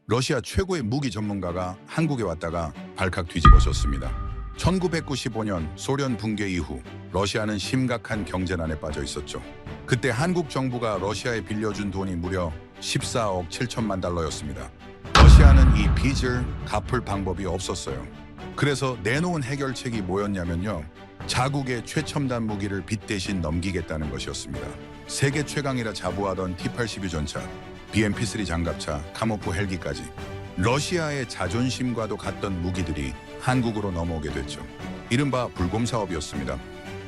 러시아 최고의 무기 전문가가 한국에 왔다가 발칵 뒤집어졌습니다. 1995년 소련 붕괴 이후 러시아는 심각한 경제난에 빠져 있었죠. 그때 한국 정부가 러시아에 빌려준 돈이 무려 14억 7천만 달러였습니다. 러시아는 이 빚을 갚을 방법이 없었어요. 그래서 내놓은 해결책이 뭐였냐면요. 자국의 최첨단 무기를 빚 대신 넘기겠다는 것이었습니다. 세계 최강이라 자부하던 T-82 전차, BMP-3 장갑차, 카모프 헬기까지 러시아의 자존심과도 같던 무기들이 한국으로 넘어오게 됐죠. 이른바 불곰 사업이었습니다.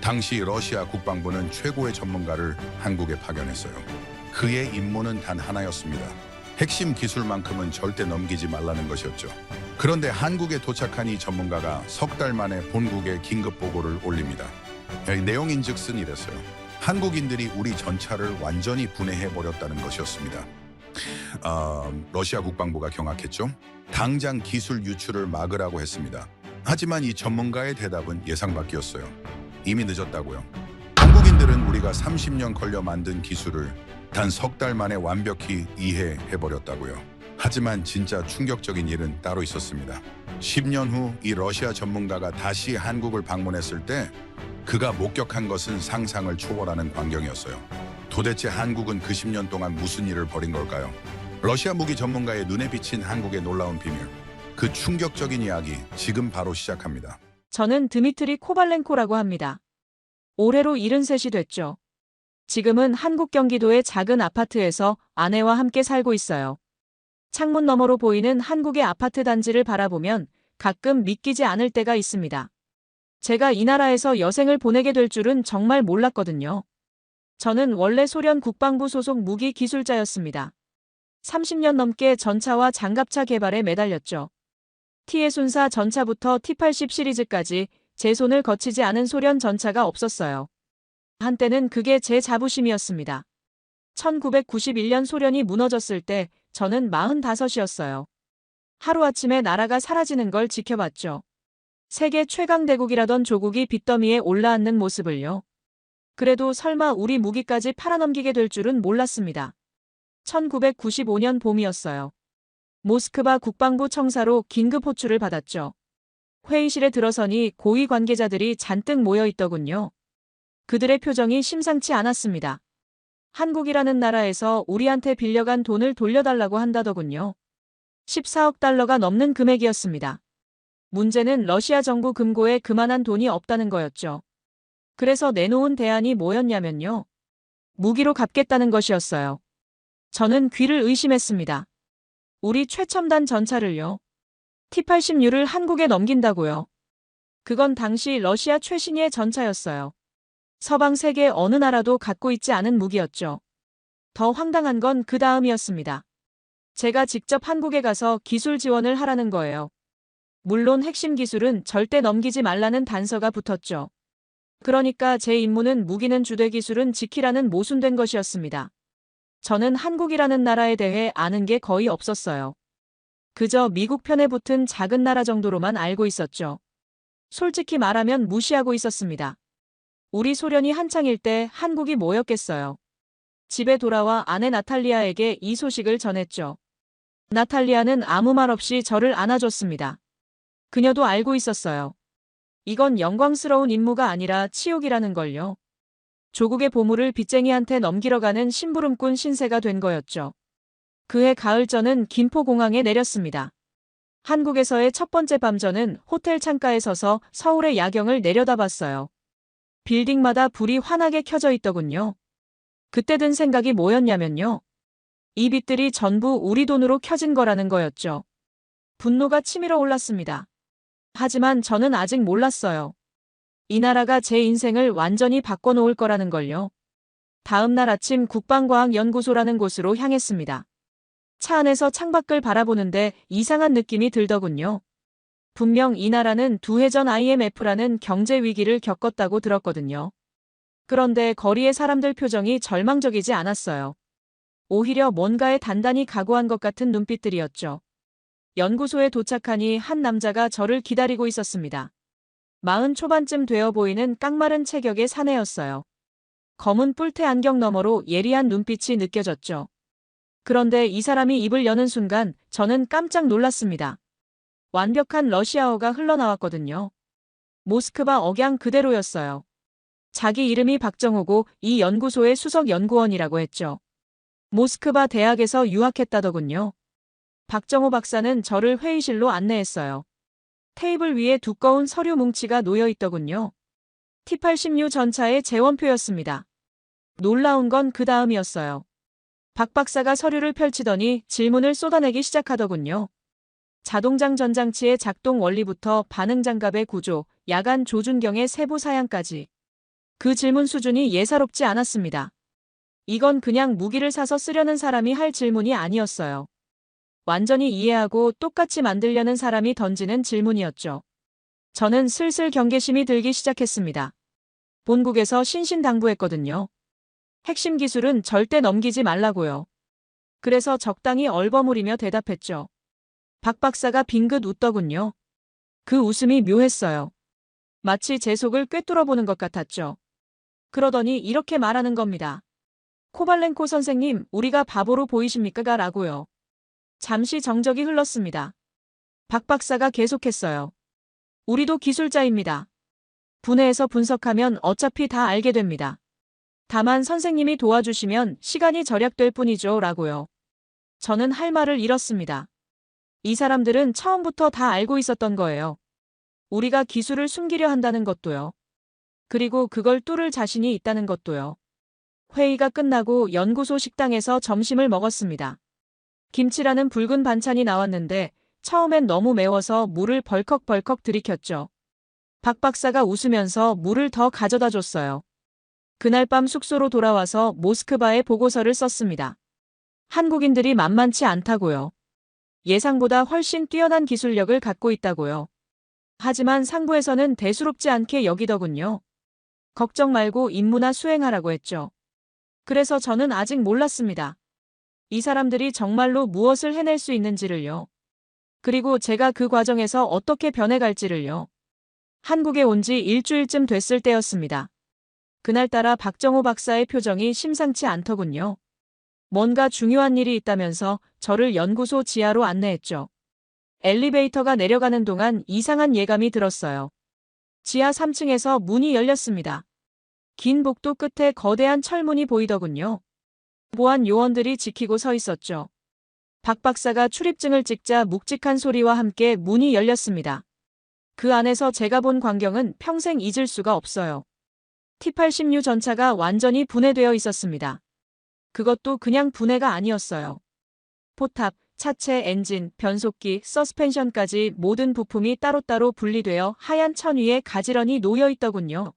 당시 러시아 국방부는 최고의 전문가를 한국에 파견했어요. 그의 임무는 단 하나였습니다. 핵심 기술만큼은 절대 넘기지 말라는 것이었죠. 그런데 한국에 도착한 이 전문가가 석 달 만에 본국에 긴급 보고를 올립니다. 내용인즉슨 이랬어요. 한국인들이 우리 전차를 완전히 분해해버렸다는 것이었습니다. 러시아 국방부가 경악했죠. 당장 기술 유출을 막으라고 했습니다. 하지만 이 전문가의 대답은 예상 밖이었어요. 이미 늦었다고요. 한국인들은 우리가 30년 걸려 만든 기술을 단 석 달 만에 완벽히 이해해버렸다고요. 하지만 진짜 충격적인 일은 따로 있었습니다. 10년 후 이 러시아 전문가가 다시 한국을 방문했을 때 그가 목격한 것은 상상을 초월하는 광경이었어요. 도대체 한국은 그 10년 동안 무슨 일을 벌인 걸까요? 러시아 무기 전문가의 눈에 비친 한국의 놀라운 비밀. 그 충격적인 이야기 지금 바로 시작합니다. 저는 드미트리 코발렌코라고 합니다. 올해로 73이 됐죠. 지금은 한국 경기도의 작은 아파트에서 아내와 함께 살고 있어요. 창문 너머로 보이는 한국의 아파트 단지를 바라보면 가끔 믿기지 않을 때가 있습니다. 제가 이 나라에서 여생을 보내게 될 줄은 정말 몰랐거든요. 저는 원래 소련 국방부 소속 무기 기술자였습니다. 30년 넘게 전차와 장갑차 개발에 매달렸죠. T의 순사 전차부터 T-80 시리즈까지 제 손을 거치지 않은 소련 전차가 없었어요. 한때는 그게 제 자부심이었습니다. 1991년 소련이 무너졌을 때 저는 45이었어요. 하루아침에 나라가 사라지는 걸 지켜봤죠. 세계 최강대국이라던 조국이 빚더미에 올라앉는 모습을요. 그래도 설마 우리 무기까지 팔아넘기게 될 줄은 몰랐습니다. 1995년 봄이었어요. 모스크바 국방부 청사로 긴급 호출을 받았죠. 회의실에 들어서니 고위 관계자들이 잔뜩 모여 있더군요. 그들의 표정이 심상치 않았습니다. 한국이라는 나라에서 우리한테 빌려간 돈을 돌려달라고 한다더군요. 14억 달러가 넘는 금액이었습니다. 문제는 러시아 정부 금고에 그만한 돈이 없다는 거였죠. 그래서 내놓은 대안이 뭐였냐면요. 무기로 갚겠다는 것이었어요. 저는 귀를 의심했습니다. 우리 최첨단 전차를요. T-80U를 한국에 넘긴다고요. 그건 당시 러시아 최신의 전차였어요. 서방 세계 어느 나라도 갖고 있지 않은 무기였죠. 더 황당한 건 그 다음이었습니다. 제가 직접 한국에 가서 기술 지원을 하라는 거예요. 물론 핵심 기술은 절대 넘기지 말라는 단서가 붙었죠. 그러니까 제 임무는 무기는 주되 기술은 지키라는 모순된 것이었습니다. 저는 한국이라는 나라에 대해 아는 게 거의 없었어요. 그저 미국 편에 붙은 작은 나라 정도로만 알고 있었죠. 솔직히 말하면 무시하고 있었습니다. 우리 소련이 한창일 때 한국이 뭐였겠어요. 집에 돌아와 아내 나탈리아에게 이 소식을 전했죠. 나탈리아는 아무 말 없이 저를 안아줬습니다. 그녀도 알고 있었어요. 이건 영광스러운 임무가 아니라 치욕이라는 걸요. 조국의 보물을 빚쟁이한테 넘기러 가는 심부름꾼 신세가 된 거였죠. 그해 가을 저는 김포공항에 내렸습니다. 한국에서의 첫 번째 밤 저는 호텔 창가에 서서 서울의 야경을 내려다봤어요. 빌딩마다 불이 환하게 켜져 있더군요. 그때 든 생각이 뭐였냐면요. 이 빛들이 전부 우리 돈으로 켜진 거라는 거였죠. 분노가 치밀어 올랐습니다. 하지만 저는 아직 몰랐어요. 이 나라가 제 인생을 완전히 바꿔놓을 거라는 걸요. 다음 날 아침 국방과학연구소라는 곳으로 향했습니다. 차 안에서 창밖을 바라보는데 이상한 느낌이 들더군요. 분명 이 나라는 2해 전 IMF라는 경제 위기를 겪었다고 들었거든요. 그런데 거리의 사람들 표정이 절망적이지 않았어요. 오히려 뭔가에 단단히 각오한 것 같은 눈빛들이었죠. 연구소에 도착하니 한 남자가 저를 기다리고 있었습니다. 40 초반쯤 되어 보이는 깡마른 체격의 사내였어요. 검은 뿔테 안경 너머로 예리한 눈빛이 느껴졌죠. 그런데 이 사람이 입을 여는 순간 저는 깜짝 놀랐습니다. 완벽한 러시아어가 흘러나왔거든요. 모스크바 억양 그대로였어요. 자기 이름이 박정호고 이 연구소의 수석 연구원이라고 했죠. 모스크바 대학에서 유학했다더군요. 박정호 박사는 저를 회의실로 안내했어요. 테이블 위에 두꺼운 서류 뭉치가 놓여 있더군요. T-86 전차의 재원표였습니다. 놀라운 건 그 다음이었어요. 박 박사가 서류를 펼치더니 질문을 쏟아내기 시작하더군요. 자동장 전장치의 작동 원리부터 반응장갑의 구조, 야간 조준경의 세부 사양까지. 그 질문 수준이 예사롭지 않았습니다. 이건 그냥 무기를 사서 쓰려는 사람이 할 질문이 아니었어요. 완전히 이해하고 똑같이 만들려는 사람이 던지는 질문이었죠. 저는 슬슬 경계심이 들기 시작했습니다. 본국에서 신신당부했거든요. 핵심 기술은 절대 넘기지 말라고요. 그래서 적당히 얼버무리며 대답했죠. 박 박사가 빙긋 웃더군요. 그 웃음이 묘했어요. 마치 제 속을 꿰뚫어보는 것 같았죠. 그러더니 이렇게 말하는 겁니다. 코발렌코 선생님, 우리가 바보로 보이십니까? 라고요. 잠시 정적이 흘렀습니다. 박 박사가 계속했어요. 우리도 기술자입니다. 분해해서 분석하면 어차피 다 알게 됩니다. 다만 선생님이 도와주시면 시간이 절약될 뿐이죠. 라고요. 저는 할 말을 잃었습니다. 이 사람들은 처음부터 다 알고 있었던 거예요. 우리가 기술을 숨기려 한다는 것도요. 그리고 그걸 뚫을 자신이 있다는 것도요. 회의가 끝나고 연구소 식당에서 점심을 먹었습니다. 김치라는 붉은 반찬이 나왔는데 처음엔 너무 매워서 물을 벌컥벌컥 들이켰죠. 박 박사가 웃으면서 물을 더 가져다 줬어요. 그날 밤 숙소로 돌아와서 모스크바에 보고서를 썼습니다. 한국인들이 만만치 않다고요. 예상보다 훨씬 뛰어난 기술력을 갖고 있다고요. 하지만 상부에서는 대수롭지 않게 여기더군요. 걱정 말고 임무나 수행하라고 했죠. 그래서 저는 아직 몰랐습니다. 이 사람들이 정말로 무엇을 해낼 수 있는지를요. 그리고 제가 그 과정에서 어떻게 변해갈지를요. 한국에 온 지 일주일쯤 됐을 때였습니다. 그날따라 박정호 박사의 표정이 심상치 않더군요. 뭔가 중요한 일이 있다면서 저를 연구소 지하로 안내했죠. 엘리베이터가 내려가는 동안 이상한 예감이 들었어요. 지하 3층에서 문이 열렸습니다. 긴 복도 끝에 거대한 철문이 보이더군요. 보안 요원들이 지키고 서 있었죠. 박 박사가 출입증을 찍자 묵직한 소리와 함께 문이 열렸습니다. 그 안에서 제가 본 광경은 평생 잊을 수가 없어요. T-86 전차가 완전히 분해되어 있었습니다. 그것도 그냥 분해가 아니었어요. 포탑, 차체, 엔진, 변속기, 서스펜션까지 모든 부품이 따로따로 분리되어 하얀 천 위에 가지런히 놓여 있더군요.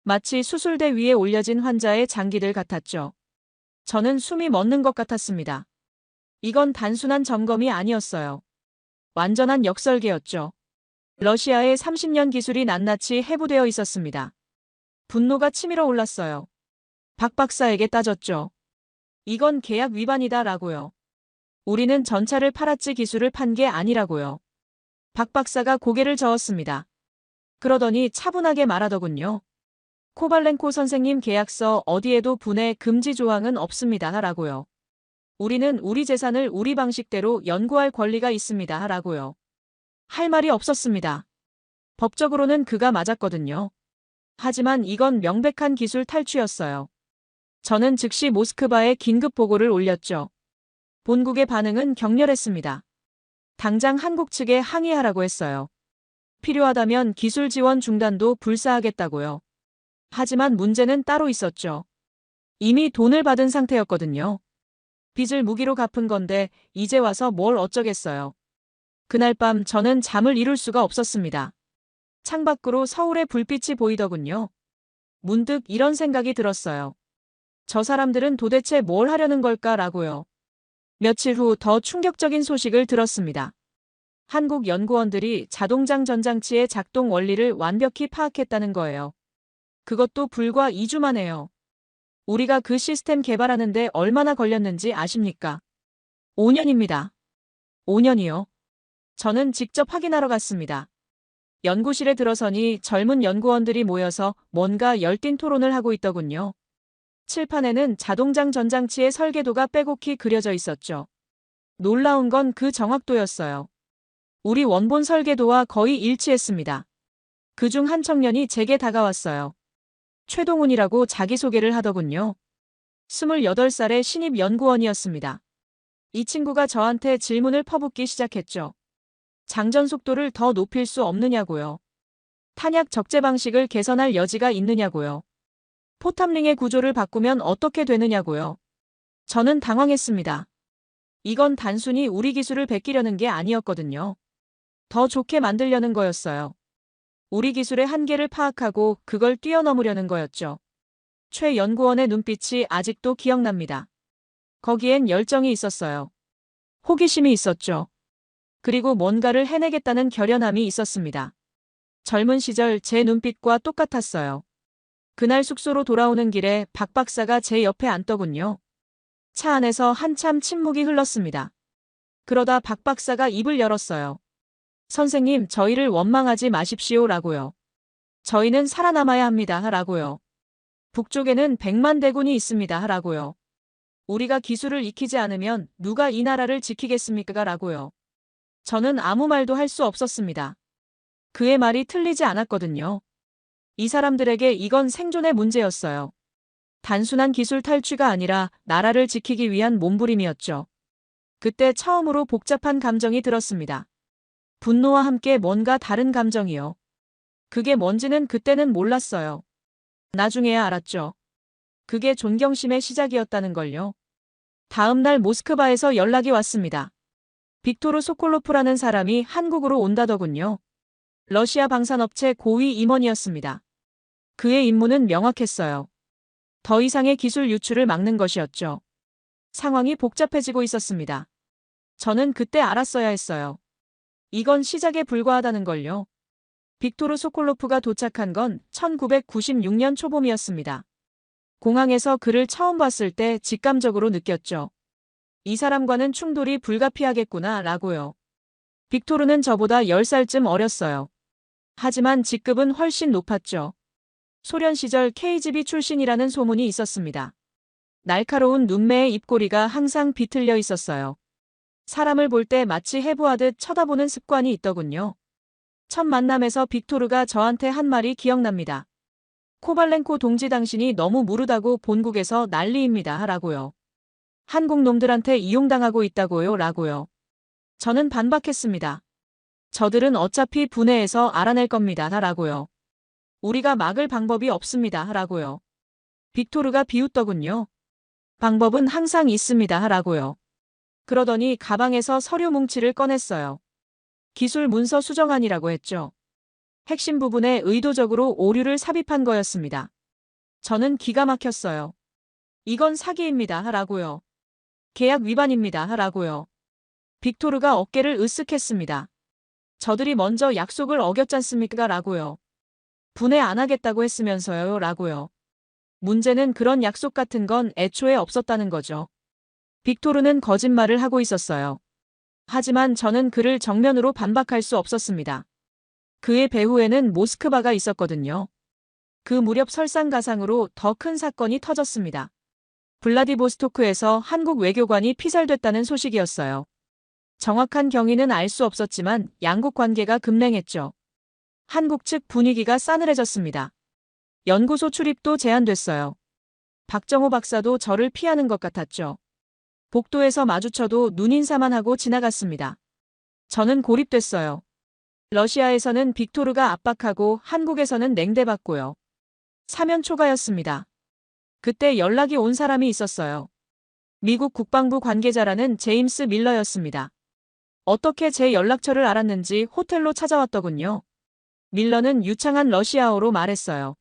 마치 수술대 위에 올려진 환자의 장기들 같았죠. 저는 숨이 멎는 것 같았습니다. 이건 단순한 점검이 아니었어요. 완전한 역설계였죠. 러시아의 30년 기술이 낱낱이 해부되어 있었습니다. 분노가 치밀어 올랐어요. 박 박사에게 따졌죠. 이건 계약 위반이다라고요. 우리는 전차를 팔았지 기술을 판 게 아니라고요. 박 박사가 고개를 저었습니다. 그러더니 차분하게 말하더군요. 코발렌코 선생님 계약서 어디에도 분해 금지 조항은 없습니다. 라고요. 우리는 우리 재산을 우리 방식대로 연구할 권리가 있습니다. 라고요. 할 말이 없었습니다. 법적으로는 그가 맞았거든요. 하지만 이건 명백한 기술 탈취였어요. 저는 즉시 모스크바에 긴급 보고를 올렸죠. 본국의 반응은 격렬했습니다. 당장 한국 측에 항의하라고 했어요. 필요하다면 기술 지원 중단도 불사하겠다고요. 하지만 문제는 따로 있었죠. 이미 돈을 받은 상태였거든요. 빚을 무기로 갚은 건데 이제 와서 뭘 어쩌겠어요. 그날 밤 저는 잠을 이룰 수가 없었습니다. 창밖으로 서울의 불빛이 보이더군요. 문득 이런 생각이 들었어요. 저 사람들은 도대체 뭘 하려는 걸까라고요. 며칠 후 더 충격적인 소식을 들었습니다. 한국 연구원들이 자동장 전장치의 작동 원리를 완벽히 파악했다는 거예요. 그것도 불과 2주 만에요. 우리가 그 시스템 개발하는데 얼마나 걸렸는지 아십니까? 5년입니다. 5년이요. 저는 직접 확인하러 갔습니다. 연구실에 들어서니 젊은 연구원들이 모여서 뭔가 열띤 토론을 하고 있더군요. 칠판에는 자동장 전장치의 설계도가 빼곡히 그려져 있었죠. 놀라운 건 그 정확도였어요. 우리 원본 설계도와 거의 일치했습니다. 그중 한 청년이 제게 다가왔어요. 최동훈이라고 자기소개를 하더군요. 28살의 신입 연구원이었습니다. 이 친구가 저한테 질문을 퍼붓기 시작했죠. 장전 속도를 더 높일 수 없느냐고요. 탄약 적재 방식을 개선할 여지가 있느냐고요. 포탑링의 구조를 바꾸면 어떻게 되느냐고요. 저는 당황했습니다. 이건 단순히 우리 기술을 베끼려는 게 아니었거든요. 더 좋게 만들려는 거였어요. 우리 기술의 한계를 파악하고 그걸 뛰어넘으려는 거였죠. 최 연구원의 눈빛이 아직도 기억납니다. 거기엔 열정이 있었어요. 호기심이 있었죠. 그리고 뭔가를 해내겠다는 결연함이 있었습니다. 젊은 시절 제 눈빛과 똑같았어요. 그날 숙소로 돌아오는 길에 박 박사가 제 옆에 앉더군요. 차 안에서 한참 침묵이 흘렀습니다. 그러다 박 박사가 입을 열었어요. 선생님, 저희를 원망하지 마십시오라고요. 저희는 살아남아야 합니다 라고요. 북쪽에는 100만 대군이 있습니다 라고요. 우리가 기술을 익히지 않으면 누가 이 나라를 지키겠습니까 라고요. 저는 아무 말도 할 수 없었습니다. 그의 말이 틀리지 않았거든요. 이 사람들에게 이건 생존의 문제였어요. 단순한 기술 탈취가 아니라 나라를 지키기 위한 몸부림이었죠. 그때 처음으로 복잡한 감정이 들었습니다. 분노와 함께 뭔가 다른 감정이요. 그게 뭔지는 그때는 몰랐어요. 나중에야 알았죠. 그게 존경심의 시작이었다는 걸요. 다음 날 모스크바에서 연락이 왔습니다. 빅토르 소콜로프라는 사람이 한국으로 온다더군요. 러시아 방산업체 고위 임원이었습니다. 그의 임무는 명확했어요. 더 이상의 기술 유출을 막는 것이었죠. 상황이 복잡해지고 있었습니다. 저는 그때 알았어야 했어요. 이건 시작에 불과하다는 걸요. 빅토르 소콜로프가 도착한 건 1996년 초봄이었습니다. 공항에서 그를 처음 봤을 때 직감적으로 느꼈죠. 이 사람과는 충돌이 불가피하겠구나 라고요. 빅토르는 저보다 10살쯤 어렸어요. 하지만 직급은 훨씬 높았죠. 소련 시절 KGB 출신이라는 소문이 있었습니다. 날카로운 눈매의 입꼬리가 항상 비틀려 있었어요. 사람을 볼 때 마치 해부하듯 쳐다보는 습관이 있더군요. 첫 만남에서 빅토르가 저한테 한 말이 기억납니다. 코발렌코 동지, 당신이 너무 무르다고 본국에서 난리입니다 라고요. 한국 놈들한테 이용당하고 있다고요 라고요. 저는 반박했습니다. 저들은 어차피 분해해서 알아낼 겁니다 라고요. 우리가 막을 방법이 없습니다 라고요. 빅토르가 비웃더군요. 방법은 항상 있습니다 라고요. 그러더니 가방에서 서류 뭉치를 꺼냈어요. 기술 문서 수정안이라고 했죠. 핵심 부분에 의도적으로 오류를 삽입한 거였습니다. 저는 기가 막혔어요. 이건 사기입니다 라고요. 계약 위반입니다 라고요. 빅토르가 어깨를 으쓱했습니다. 저들이 먼저 약속을 어겼잖습니까 라고요. 분해 안 하겠다고 했으면서요 라고요. 문제는 그런 약속 같은 건 애초에 없었다는 거죠. 빅토르는 거짓말을 하고 있었어요. 하지만 저는 그를 정면으로 반박할 수 없었습니다. 그의 배후에는 모스크바가 있었거든요. 그 무렵 설상가상으로 더 큰 사건이 터졌습니다. 블라디보스토크에서 한국 외교관이 피살됐다는 소식이었어요. 정확한 경위는 알 수 없었지만 양국 관계가 급냉했죠. 한국 측 분위기가 싸늘해졌습니다. 연구소 출입도 제한됐어요. 박정호 박사도 저를 피하는 것 같았죠. 복도에서 마주쳐도 눈인사만 하고 지나갔습니다. 저는 고립됐어요. 러시아에서는 빅토르가 압박하고 한국에서는 냉대받고요. 사면 초가였습니다. 그때 연락이 온 사람이 있었어요. 미국 국방부 관계자라는 제임스 밀러였습니다. 어떻게 제 연락처를 알았는지 호텔로 찾아왔더군요. 밀러는 유창한 러시아어로 말했어요.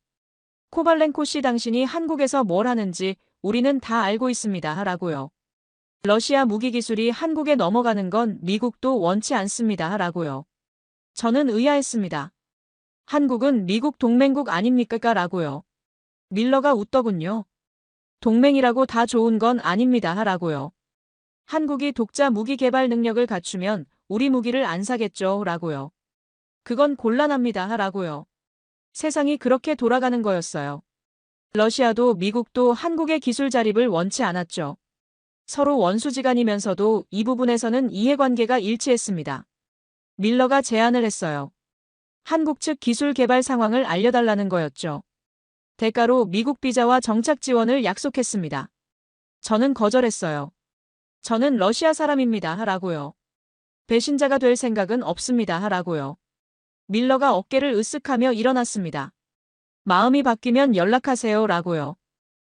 코발렌코 씨, 당신이 한국에서 뭘 하는지 우리는 다 알고 있습니다 라고요. 러시아 무기 기술이 한국에 넘어가는 건 미국도 원치 않습니다 라고요. 저는 의아했습니다. 한국은 미국 동맹국 아닙니까 라고요. 밀러가 웃더군요. 동맹이라고 다 좋은 건 아닙니다 라고요. 한국이 독자 무기 개발 능력을 갖추면 우리 무기를 안 사겠죠 라고요. 그건 곤란합니다 라고요. 세상이 그렇게 돌아가는 거였어요. 러시아도 미국도 한국의 기술 자립을 원치 않았죠. 서로 원수지간이면서도 이 부분에서는 이해관계가 일치했습니다. 밀러가 제안을 했어요. 한국 측 기술 개발 상황을 알려달라는 거였죠. 대가로 미국 비자와 정착 지원을 약속했습니다. 저는 거절했어요. 저는 러시아 사람입니다. 라고요. 배신자가 될 생각은 없습니다. 라고요. 밀러가 어깨를 으쓱하며 일어났습니다. 마음이 바뀌면 연락하세요. 라고요.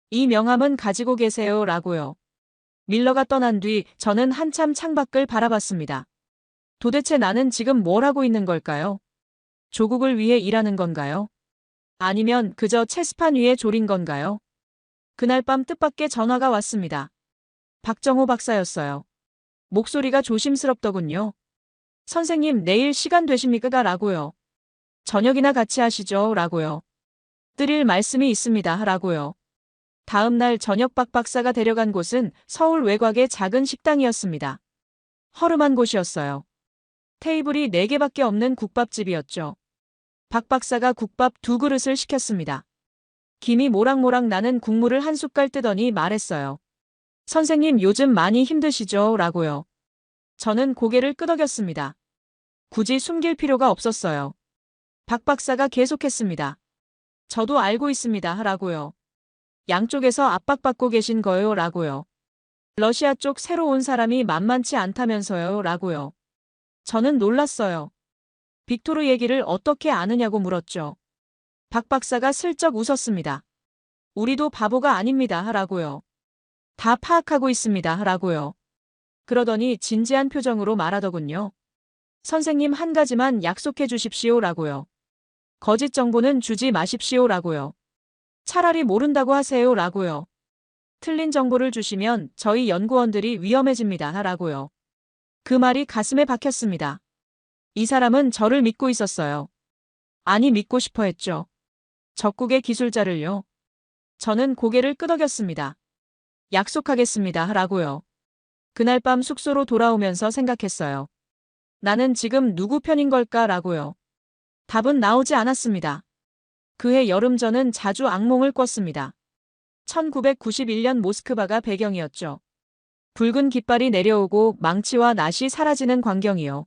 이 명함은 가지고 계세요. 라고요. 밀러가 떠난 뒤 저는 한참 창밖을 바라봤습니다. 도대체 나는 지금 뭘 하고 있는 걸까요? 조국을 위해 일하는 건가요? 아니면 그저 체스판 위에 졸인 건가요? 그날 밤 뜻밖의 전화가 왔습니다. 박정호 박사였어요. 목소리가 조심스럽더군요. 선생님, 내일 시간 되십니까? 라고요. 저녁이나 같이 하시죠. 라고요. 드릴 말씀이 있습니다. 라고요. 다음 날 저녁 박 박사가 데려간 곳은 서울 외곽의 작은 식당이었습니다. 허름한 곳이었어요. 테이블이 4개밖에 없는 국밥집이었죠. 박 박사가 국밥 2그릇을 시켰습니다. 김이 모락모락 나는 국물을 한 숟갈 뜨더니 말했어요. 선생님, 요즘 많이 힘드시죠? 라고요. 저는 고개를 끄덕였습니다. 굳이 숨길 필요가 없었어요. 박 박사가 계속했습니다. 저도 알고 있습니다. 라고요. 양쪽에서 압박받고 계신 거요. 라고요. 러시아 쪽 새로 온 사람이 만만치 않다면서요. 라고요. 저는 놀랐어요. 빅토르 얘기를 어떻게 아느냐고 물었죠. 박 박사가 슬쩍 웃었습니다. 우리도 바보가 아닙니다. 라고요. 다 파악하고 있습니다. 라고요. 그러더니 진지한 표정으로 말하더군요. 선생님, 한 가지만 약속해 주십시오. 라고요. 거짓 정보는 주지 마십시오. 라고요. 차라리 모른다고 하세요. 라고요. 틀린 정보를 주시면 저희 연구원들이 위험해집니다. 라고요. 그 말이 가슴에 박혔습니다. 이 사람은 저를 믿고 있었어요. 아니, 믿고 싶어 했죠. 적국의 기술자를요. 저는 고개를 끄덕였습니다. 약속하겠습니다. 라고요. 그날 밤 숙소로 돌아오면서 생각했어요. 나는 지금 누구 편인 걸까? 라고요. 답은 나오지 않았습니다. 그해 여름 저는 자주 악몽을 꿨습니다. 1991년 모스크바가 배경이었죠. 붉은 깃발이 내려오고 망치와 낫이 사라지는 광경이요.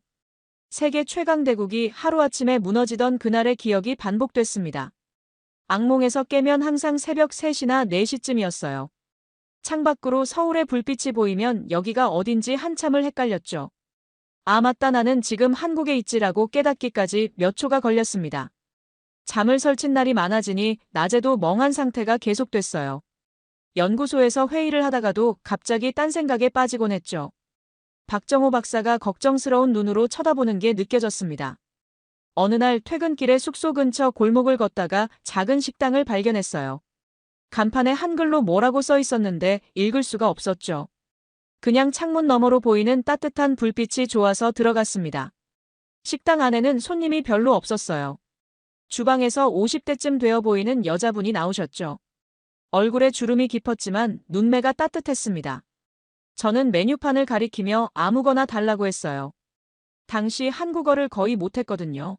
세계 최강대국이 하루아침에 무너지던 그날의 기억이 반복됐습니다. 악몽에서 깨면 항상 새벽 3시나 4시쯤이었어요. 창밖으로 서울의 불빛이 보이면 여기가 어딘지 한참을 헷갈렸죠. 아, 맞다, 나는 지금 한국에 있지라고 깨닫기까지 몇 초가 걸렸습니다. 잠을 설친 날이 많아지니 낮에도 멍한 상태가 계속됐어요. 연구소에서 회의를 하다가도 갑자기 딴 생각에 빠지곤 했죠. 박정호 박사가 걱정스러운 눈으로 쳐다보는 게 느껴졌습니다. 어느 날 퇴근길에 숙소 근처 골목을 걷다가 작은 식당을 발견했어요. 간판에 한글로 뭐라고 써 있었는데 읽을 수가 없었죠. 그냥 창문 너머로 보이는 따뜻한 불빛이 좋아서 들어갔습니다. 식당 안에는 손님이 별로 없었어요. 주방에서 50대쯤 되어 보이는 여자분이 나오셨죠. 얼굴에 주름이 깊었지만 눈매가 따뜻했습니다. 저는 메뉴판을 가리키며 아무거나 달라고 했어요. 당시 한국어를 거의 못했거든요.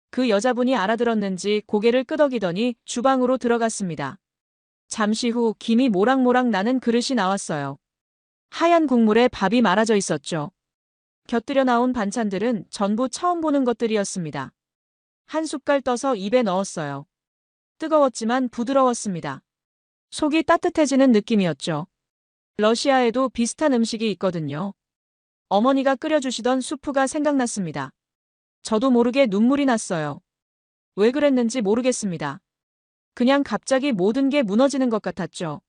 그 여자분이 알아들었는지 고개를 끄덕이더니 주방으로 들어갔습니다. 잠시 후 김이 모락모락 나는 그릇이 나왔어요. 하얀 국물에 밥이 말아져 있었죠. 곁들여 나온 반찬들은 전부 처음 보는 것들이었습니다. 한 숟갈 떠서 입에 넣었어요. 뜨거웠지만 부드러웠습니다. 속이 따뜻해지는 느낌이었죠. 러시아에도 비슷한 음식이 있거든요. 어머니가 끓여주시던 수프가 생각났습니다. 저도 모르게 눈물이 났어요. 왜 그랬는지 모르겠습니다. 그냥 갑자기 모든 게 무너지는 것 같았죠.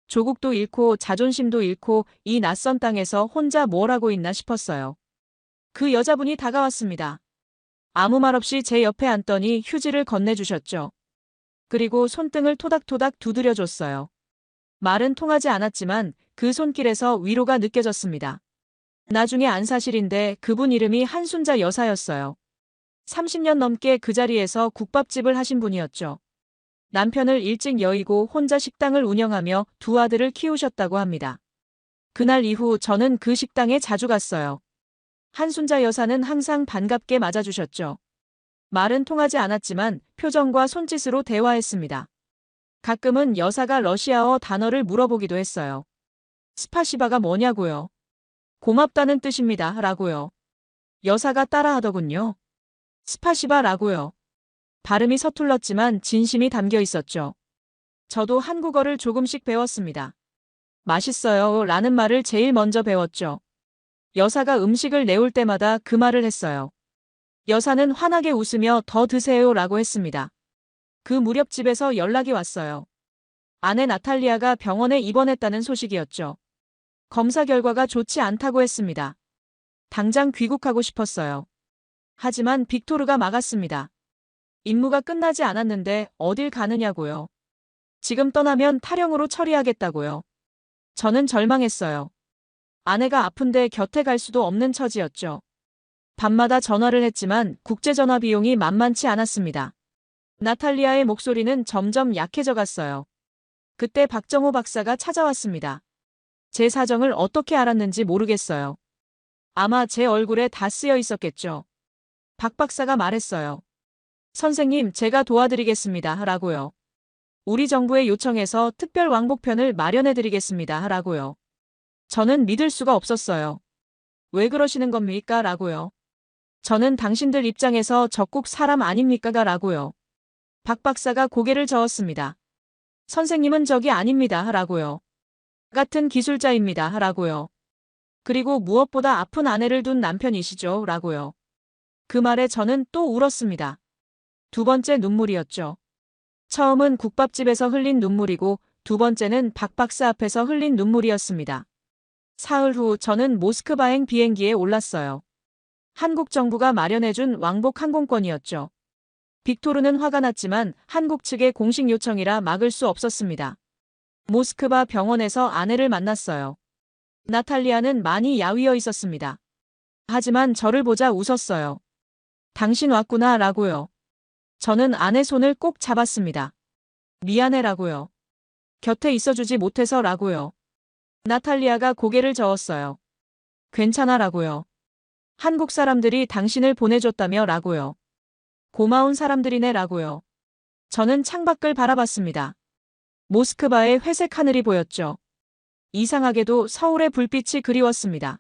조국도 잃고 자존심도 잃고 이 낯선 땅에서 혼자 뭘 하고 있나 싶었어요. 그 여자분이 다가왔습니다. 아무 말 없이 제 옆에 앉더니 휴지를 건네주셨죠. 그리고 손등을 토닥토닥 두드려줬어요. 말은 통하지 않았지만 그 손길에서 위로가 느껴졌습니다. 나중에 안 사실인데 그분 이름이 한순자 여사였어요. 30년 넘게 그 자리에서 국밥집을 하신 분이었죠. 남편을 일찍 여의고 혼자 식당을 운영하며 2 아들을 키우셨다고 합니다. 그날 이후 저는 그 식당에 자주 갔어요. 한순자 여사는 항상 반갑게 맞아주셨죠. 말은 통하지 않았지만 표정과 손짓으로 대화했습니다. 가끔은 여사가 러시아어 단어를 물어보기도 했어요. 스파시바가 뭐냐고요? 고맙다는 뜻입니다. 라고요. 여사가 따라하더군요. 스파시바라고요. 발음이 서툴렀지만 진심이 담겨 있었죠. 저도 한국어를 조금씩 배웠습니다. 맛있어요 라는 말을 제일 먼저 배웠죠. 여사가 음식을 내올 때마다 그 말을 했어요. 여사는 환하게 웃으며 더 드세요 라고 했습니다. 그 무렵 집에서 연락이 왔어요. 아내 나탈리아가 병원에 입원했다는 소식이었죠. 검사 결과가 좋지 않다고 했습니다. 당장 귀국하고 싶었어요. 하지만 빅토르가 막았습니다. 임무가 끝나지 않았는데 어딜 가느냐고요. 지금 떠나면 탈영으로 처리하겠다고요. 저는 절망했어요. 아내가 아픈데 곁에 갈 수도 없는 처지였죠. 밤마다 전화를 했지만 국제전화 비용이 만만치 않았습니다. 나탈리아의 목소리는 점점 약해져 갔어요. 그때 박정호 박사가 찾아왔습니다. 제 사정을 어떻게 알았는지 모르겠어요. 아마 제 얼굴에 다 쓰여 있었겠죠. 박 박사가 말했어요. 선생님, 제가 도와드리겠습니다. 라고요. 우리 정부에 요청해서 특별 왕복편을 마련해드리겠습니다. 라고요. 저는 믿을 수가 없었어요. 왜 그러시는 겁니까? 라고요. 저는 당신들 입장에서 적국 사람 아닙니까? 라고요. 박 박사가 고개를 저었습니다. 선생님은 적이 아닙니다. 라고요. 같은 기술자입니다. 라고요. 그리고 무엇보다 아픈 아내를 둔 남편이시죠. 라고요. 그 말에 저는 또 울었습니다. 두 번째 눈물이었죠. 처음은 국밥집에서 흘린 눈물이고 두 번째는 박 박사 앞에서 흘린 눈물이었습니다. 사흘 후 저는 모스크바행 비행기에 올랐어요. 한국 정부가 마련해준 왕복 항공권이었죠. 빅토르는 화가 났지만 한국 측의 공식 요청이라 막을 수 없었습니다. 모스크바 병원에서 아내를 만났어요. 나탈리아는 많이 야위어 있었습니다. 하지만 저를 보자 웃었어요. 당신 왔구나 라고요. 저는 아내 손을 꼭 잡았습니다. 미안해 라고요. 곁에 있어주지 못해서 라고요. 나탈리아가 고개를 저었어요. 괜찮아 라고요. 한국 사람들이 당신을 보내줬다며 라고요. 고마운 사람들이네 라고요. 저는 창밖을 바라봤습니다. 모스크바의 회색 하늘이 보였죠. 이상하게도 서울의 불빛이 그리웠습니다.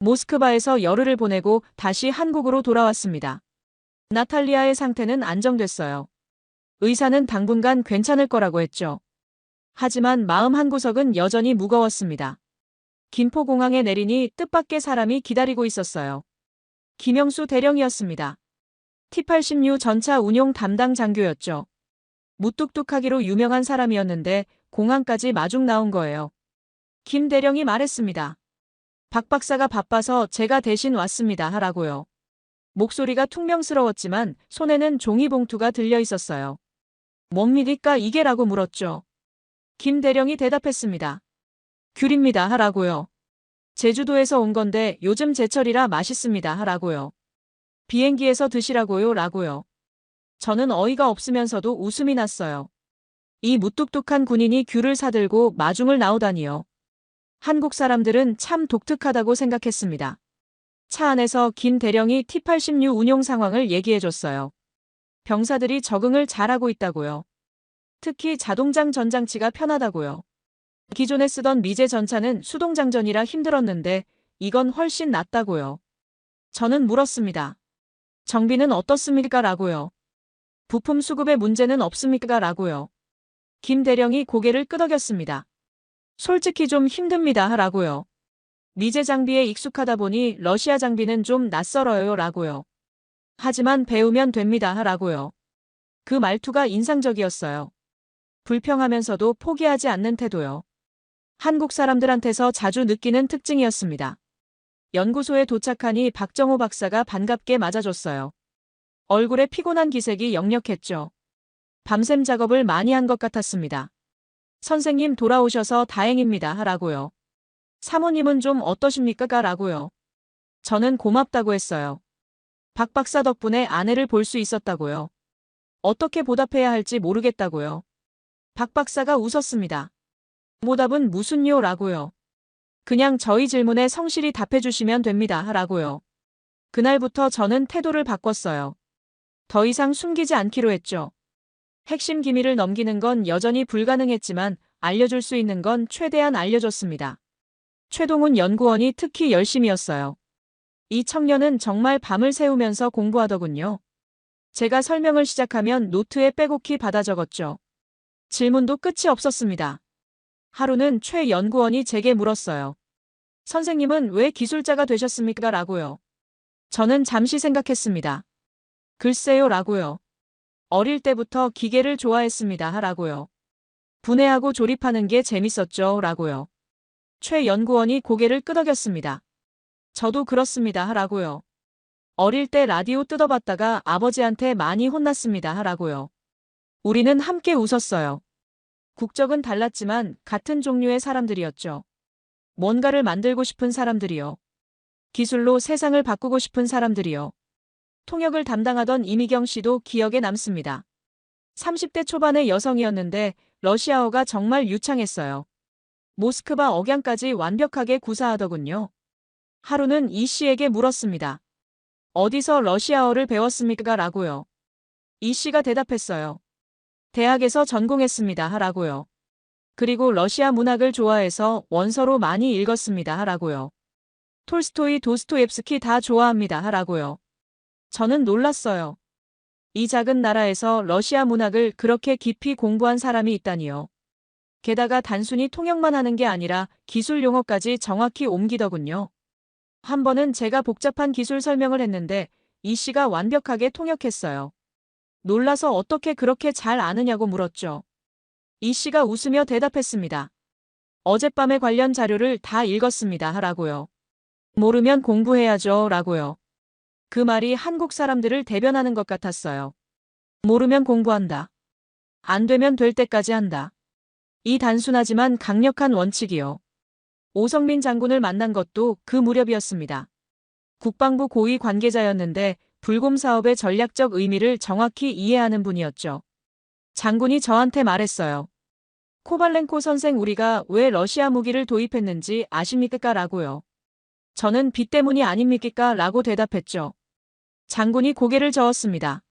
모스크바에서 열흘을 보내고 다시 한국으로 돌아왔습니다. 나탈리아의 상태는 안정됐어요. 의사는 당분간 괜찮을 거라고 했죠. 하지만 마음 한구석은 여전히 무거웠습니다. 김포공항에 내리니 뜻밖의 사람이 기다리고 있었어요. 김영수 대령이었습니다. T-86 전차 운용 담당 장교였죠. 무뚝뚝하기로 유명한 사람이었는데 공항까지 마중 나온 거예요. 김 대령이 말했습니다. 박 박사가 바빠서 제가 대신 왔습니다. 하라고요. 목소리가 퉁명스러웠지만 손에는 종이봉투가 들려 있었어요. 뭡니까 이게? 라고 물었죠. 김 대령이 대답했습니다. 귤입니다. 하라고요. 제주도에서 온 건데 요즘 제철이라 맛있습니다. 하라고요. 비행기에서 드시라고요. 라고요. 저는 어이가 없으면서도 웃음이 났어요. 이 무뚝뚝한 군인이 귤을 사들고 마중을 나오다니요. 한국 사람들은 참 독특하다고 생각했습니다. 차 안에서 김 대령이 T-86 운용 상황을 얘기해줬어요. 병사들이 적응을 잘하고 있다고요. 특히 자동장 전장치가 편하다고요. 기존에 쓰던 미제 전차는 수동장전이라 힘들었는데 이건 훨씬 낫다고요. 저는 물었습니다. 정비는 어떻습니까? 라고요. 부품 수급에 문제는 없습니까? 라고요. 김 대령이 고개를 끄덕였습니다. 솔직히 좀 힘듭니다. 라고요. 미제 장비에 익숙하다 보니 러시아 장비는 좀 낯설어요. 라고요. 하지만 배우면 됩니다. 라고요. 그 말투가 인상적이었어요. 불평하면서도 포기하지 않는 태도요. 한국 사람들한테서 자주 느끼는 특징이었습니다. 연구소에 도착하니 박정호 박사가 반갑게 맞아줬어요. 얼굴에 피곤한 기색이 역력했죠. 밤샘 작업을 많이 한 것 같았습니다. 선생님 돌아오셔서 다행입니다. 라고요. 사모님은 좀 어떠십니까? 라고요. 저는 고맙다고 했어요. 박 박사 덕분에 아내를 볼 수 있었다고요. 어떻게 보답해야 할지 모르겠다고요. 박 박사가 웃었습니다. 보답은 무슨요? 라고요. 그냥 저희 질문에 성실히 답해주시면 됩니다. 라고요. 그날부터 저는 태도를 바꿨어요. 더 이상 숨기지 않기로 했죠. 핵심 기밀을 넘기는 건 여전히 불가능했지만 알려줄 수 있는 건 최대한 알려줬습니다. 최동훈 연구원이 특히 열심이었어요. 이 청년은 정말 밤을 새우면서 공부하더군요. 제가 설명을 시작하면 노트에 빼곡히 받아 적었죠. 질문도 끝이 없었습니다. 하루는 최 연구원이 제게 물었어요. 선생님은 왜 기술자가 되셨습니까? 라고요. 저는 잠시 생각했습니다. 글쎄요 라고요. 어릴 때부터 기계를 좋아했습니다. 라고요. 분해하고 조립하는 게 재밌었죠. 라고요. 최 연구원이 고개를 끄덕였습니다. 저도 그렇습니다. 라고요. 어릴 때 라디오 뜯어봤다가 아버지한테 많이 혼났습니다. 라고요. 우리는 함께 웃었어요. 국적은 달랐지만 같은 종류의 사람들이었죠. 뭔가를 만들고 싶은 사람들이요. 기술로 세상을 바꾸고 싶은 사람들이요. 통역을 담당하던 이미경 씨도 기억에 남습니다. 30대 초반의 여성이었는데 러시아어가 정말 유창했어요. 모스크바 억양까지 완벽하게 구사하더군요. 하루는 이 씨에게 물었습니다. 어디서 러시아어를 배웠습니까? 라고요. 이 씨가 대답했어요. 대학에서 전공했습니다. 라고요. 그리고 러시아 문학을 좋아해서 원서로 많이 읽었습니다. 라고요. 톨스토이, 도스토옙스키 다 좋아합니다. 라고요. 저는 놀랐어요. 이 작은 나라에서 러시아 문학을 그렇게 깊이 공부한 사람이 있다니요. 게다가 단순히 통역만 하는 게 아니라 기술 용어까지 정확히 옮기더군요. 한 번은 제가 복잡한 기술 설명을 했는데 이 씨가 완벽하게 통역했어요. 놀라서 어떻게 그렇게 잘 아느냐고 물었죠. 이 씨가 웃으며 대답했습니다. 어젯밤에 관련 자료를 다 읽었습니다. 라고요. 모르면 공부해야죠. 라고요. 그 말이 한국 사람들을 대변하는 것 같았어요. 모르면 공부한다. 안 되면 될 때까지 한다. 이 단순하지만 강력한 원칙이요. 오성민 장군을 만난 것도 그 무렵이었습니다. 국방부 고위 관계자였는데 불곰 사업의 전략적 의미를 정확히 이해하는 분이었죠. 장군이 저한테 말했어요. 코발렌코 선생 우리가 왜 러시아 무기를 도입했는지 아십니까? 라고요. 저는 비 때문이 아닙니까? 라고 대답했죠. 장군이 고개를 저었습니다.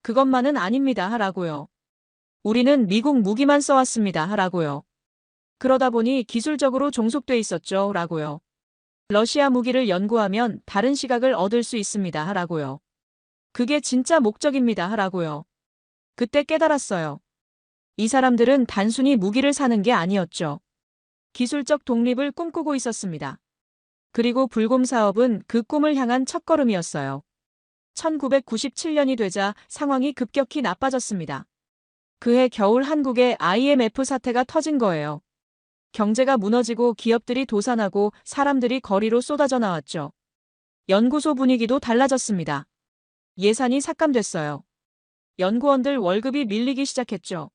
그것만은 아닙니다. 라고요. 우리는 미국 무기만 써왔습니다. 라고요. 그러다 보니 기술적으로 종속돼 있었죠. 라고요. 러시아 무기를 연구하면 다른 시각을 얻을 수 있습니다. 라고요. 그게 진짜 목적입니다. 라고요. 그때 깨달았어요. 이 사람들은 단순히 무기를 사는 게 아니었죠. 기술적 독립을 꿈꾸고 있었습니다. 그리고 불곰 사업은 그 꿈을 향한 첫걸음이었어요. 1997년이 되자 상황이 급격히 나빠졌습니다. 그해 겨울 한국에 IMF 사태가 터진 거예요. 경제가 무너지고 기업들이 도산하고 사람들이 거리로 쏟아져 나왔죠. 연구소 분위기도 달라졌습니다. 예산이 삭감됐어요. 연구원들 월급이 밀리기 시작했죠.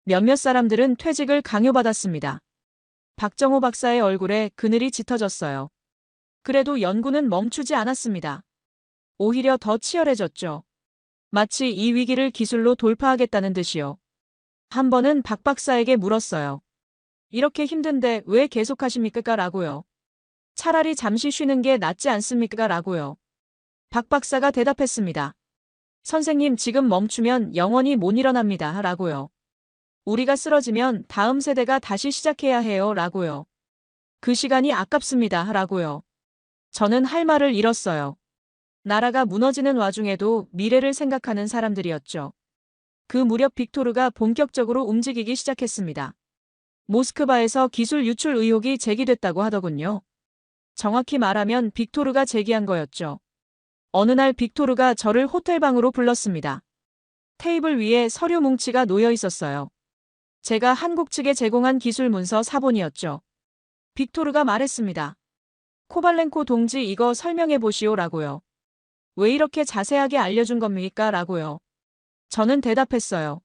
몇몇 사람들은 퇴직을 강요받았습니다. 박정호 박사의 얼굴에 그늘이 짙어졌어요. 그래도 연구는 멈추지 않았습니다. 오히려 더 치열해졌죠. 마치 이 위기를 기술로 돌파하겠다는 듯이요. 한 번은 박 박사에게 물었어요. 이렇게 힘든데 왜 계속하십니까? 라고요. 차라리 잠시 쉬는 게 낫지 않습니까? 라고요. 박 박사가 대답했습니다. 선생님 지금 멈추면 영원히 못 일어납니다. 라고요. 우리가 쓰러지면 다음 세대가 다시 시작해야 해요. 라고요. 그 시간이 아깝습니다. 라고요. 저는 할 말을 잃었어요. 나라가 무너지는 와중에도 미래를 생각하는 사람들이었죠. 그 무렵 빅토르가 본격적으로 움직이기 시작했습니다. 모스크바에서 기술 유출 의혹이 제기됐다고 하더군요. 정확히 말하면 빅토르가 제기한 거였죠. 어느 날 빅토르가 저를 호텔방으로 불렀습니다. 테이블 위에 서류 뭉치가 놓여 있었어요. 제가 한국 측에 제공한 기술 문서 사본이었죠. 빅토르가 말했습니다. 코발렌코 동지 이거 설명해 보시오 라고요. 왜 이렇게 자세하게 알려준 겁니까? 라고요. 저는 대답했어요.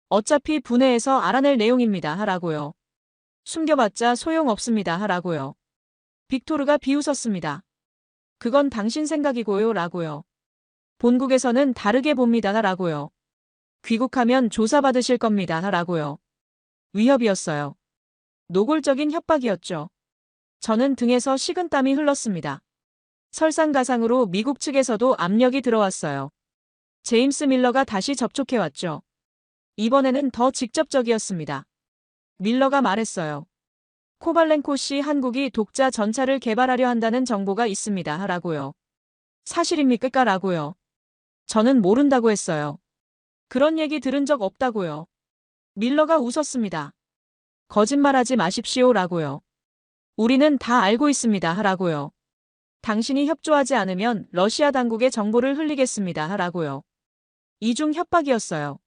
어차피 분해해서 알아낼 내용입니다. 라고요. 숨겨봤자 소용없습니다. 라고요. 빅토르가 비웃었습니다. 그건 당신 생각이고요. 라고요. 본국에서는 다르게 봅니다. 라고요. 귀국하면 조사받으실 겁니다. 라고요. 위협이었어요. 노골적인 협박이었죠. 저는 등에서 식은땀이 흘렀습니다. 설상가상으로 미국 측에서도 압력이 들어왔어요. 제임스 밀러가 다시 접촉해왔죠. 이번에는 더 직접적이었습니다. 밀러가 말했어요. 코발렌코 씨 한국이 독자 전차를 개발하려 한다는 정보가 있습니다. 라고요. 사실입니까? 라고요. 저는 모른다고 했어요. 그런 얘기 들은 적 없다고요. 밀러가 웃었습니다. 거짓말하지 마십시오. 라고요. 우리는 다 알고 있습니다. 라고요. 당신이 협조하지 않으면 러시아 당국의 정보를 흘리겠습니다. 라고요. 이중 협박이었어요.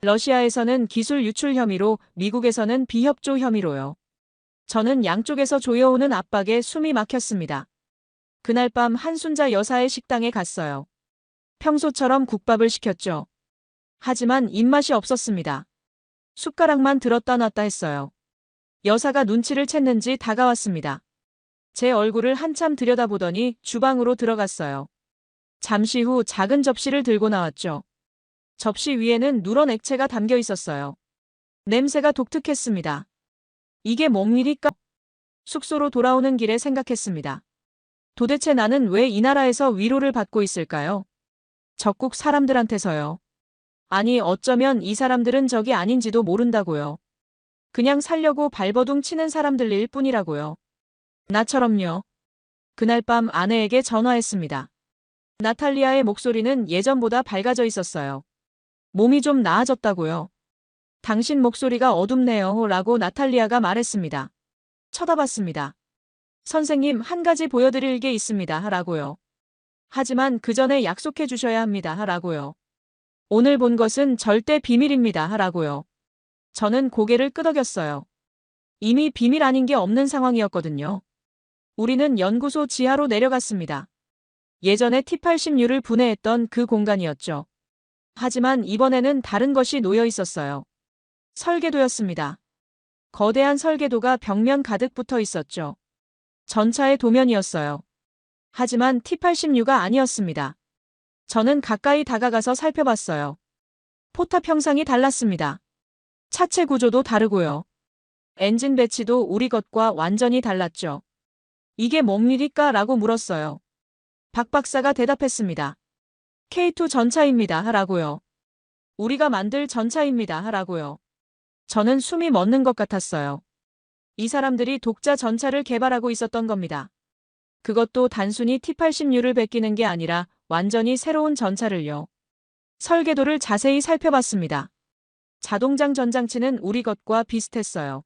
러시아에서는 기술 유출 혐의로, 미국에서는 비협조 혐의로요. 저는 양쪽에서 조여오는 압박에 숨이 막혔습니다. 그날 밤 한순자 여사의 식당에 갔어요. 평소처럼 국밥을 시켰죠. 하지만 입맛이 없었습니다. 숟가락만 들었다 놨다 했어요. 여사가 눈치를 챘는지 다가왔습니다. 제 얼굴을 한참 들여다보더니 주방으로 들어갔어요. 잠시 후 작은 접시를 들고 나왔죠. 접시 위에는 누런 액체가 담겨 있었어요. 냄새가 독특했습니다. 이게 뭡니까? 숙소로 돌아오는 길에 생각했습니다. 도대체 나는 왜 이 나라에서 위로를 받고 있을까요? 적국 사람들한테서요. 아니 어쩌면 이 사람들은 적이 아닌지도 모른다고요. 그냥 살려고 발버둥 치는 사람들일 뿐이라고요. 나처럼요. 그날 밤 아내에게 전화했습니다. 나탈리아의 목소리는 예전보다 밝아져 있었어요. 몸이 좀 나아졌다고요. 당신 목소리가 어둡네요. 라고 나탈리아가 말했습니다. 쳐다봤습니다. 선생님 한 가지 보여드릴 게 있습니다. 라고요. 하지만 그 전에 약속해 주셔야 합니다. 라고요. 오늘 본 것은 절대 비밀입니다. 라고요. 저는 고개를 끄덕였어요. 이미 비밀 아닌 게 없는 상황이었거든요. 우리는 연구소 지하로 내려갔습니다. 예전에 T-80U를 분해했던 그 공간이었죠. 하지만 이번에는 다른 것이 놓여 있었어요. 설계도였습니다. 거대한 설계도가 벽면 가득 붙어 있었죠. 전차의 도면이었어요. 하지만 T-80U가 아니었습니다. 저는 가까이 다가가서 살펴봤어요. 포탑 형상이 달랐습니다. 차체 구조도 다르고요. 엔진 배치도 우리 것과 완전히 달랐죠. 이게 뭡니까? 라고 물었어요. 박 박사가 대답했습니다. K2 전차입니다. 라고요. 우리가 만들 전차입니다. 라고요. 저는 숨이 멎는 것 같았어요. 이 사람들이 독자 전차를 개발하고 있었던 겁니다. 그것도 단순히 T-80U를 베끼는 게 아니라 완전히 새로운 전차를요. 설계도를 자세히 살펴봤습니다. 자동장 전장치는 우리 것과 비슷했어요.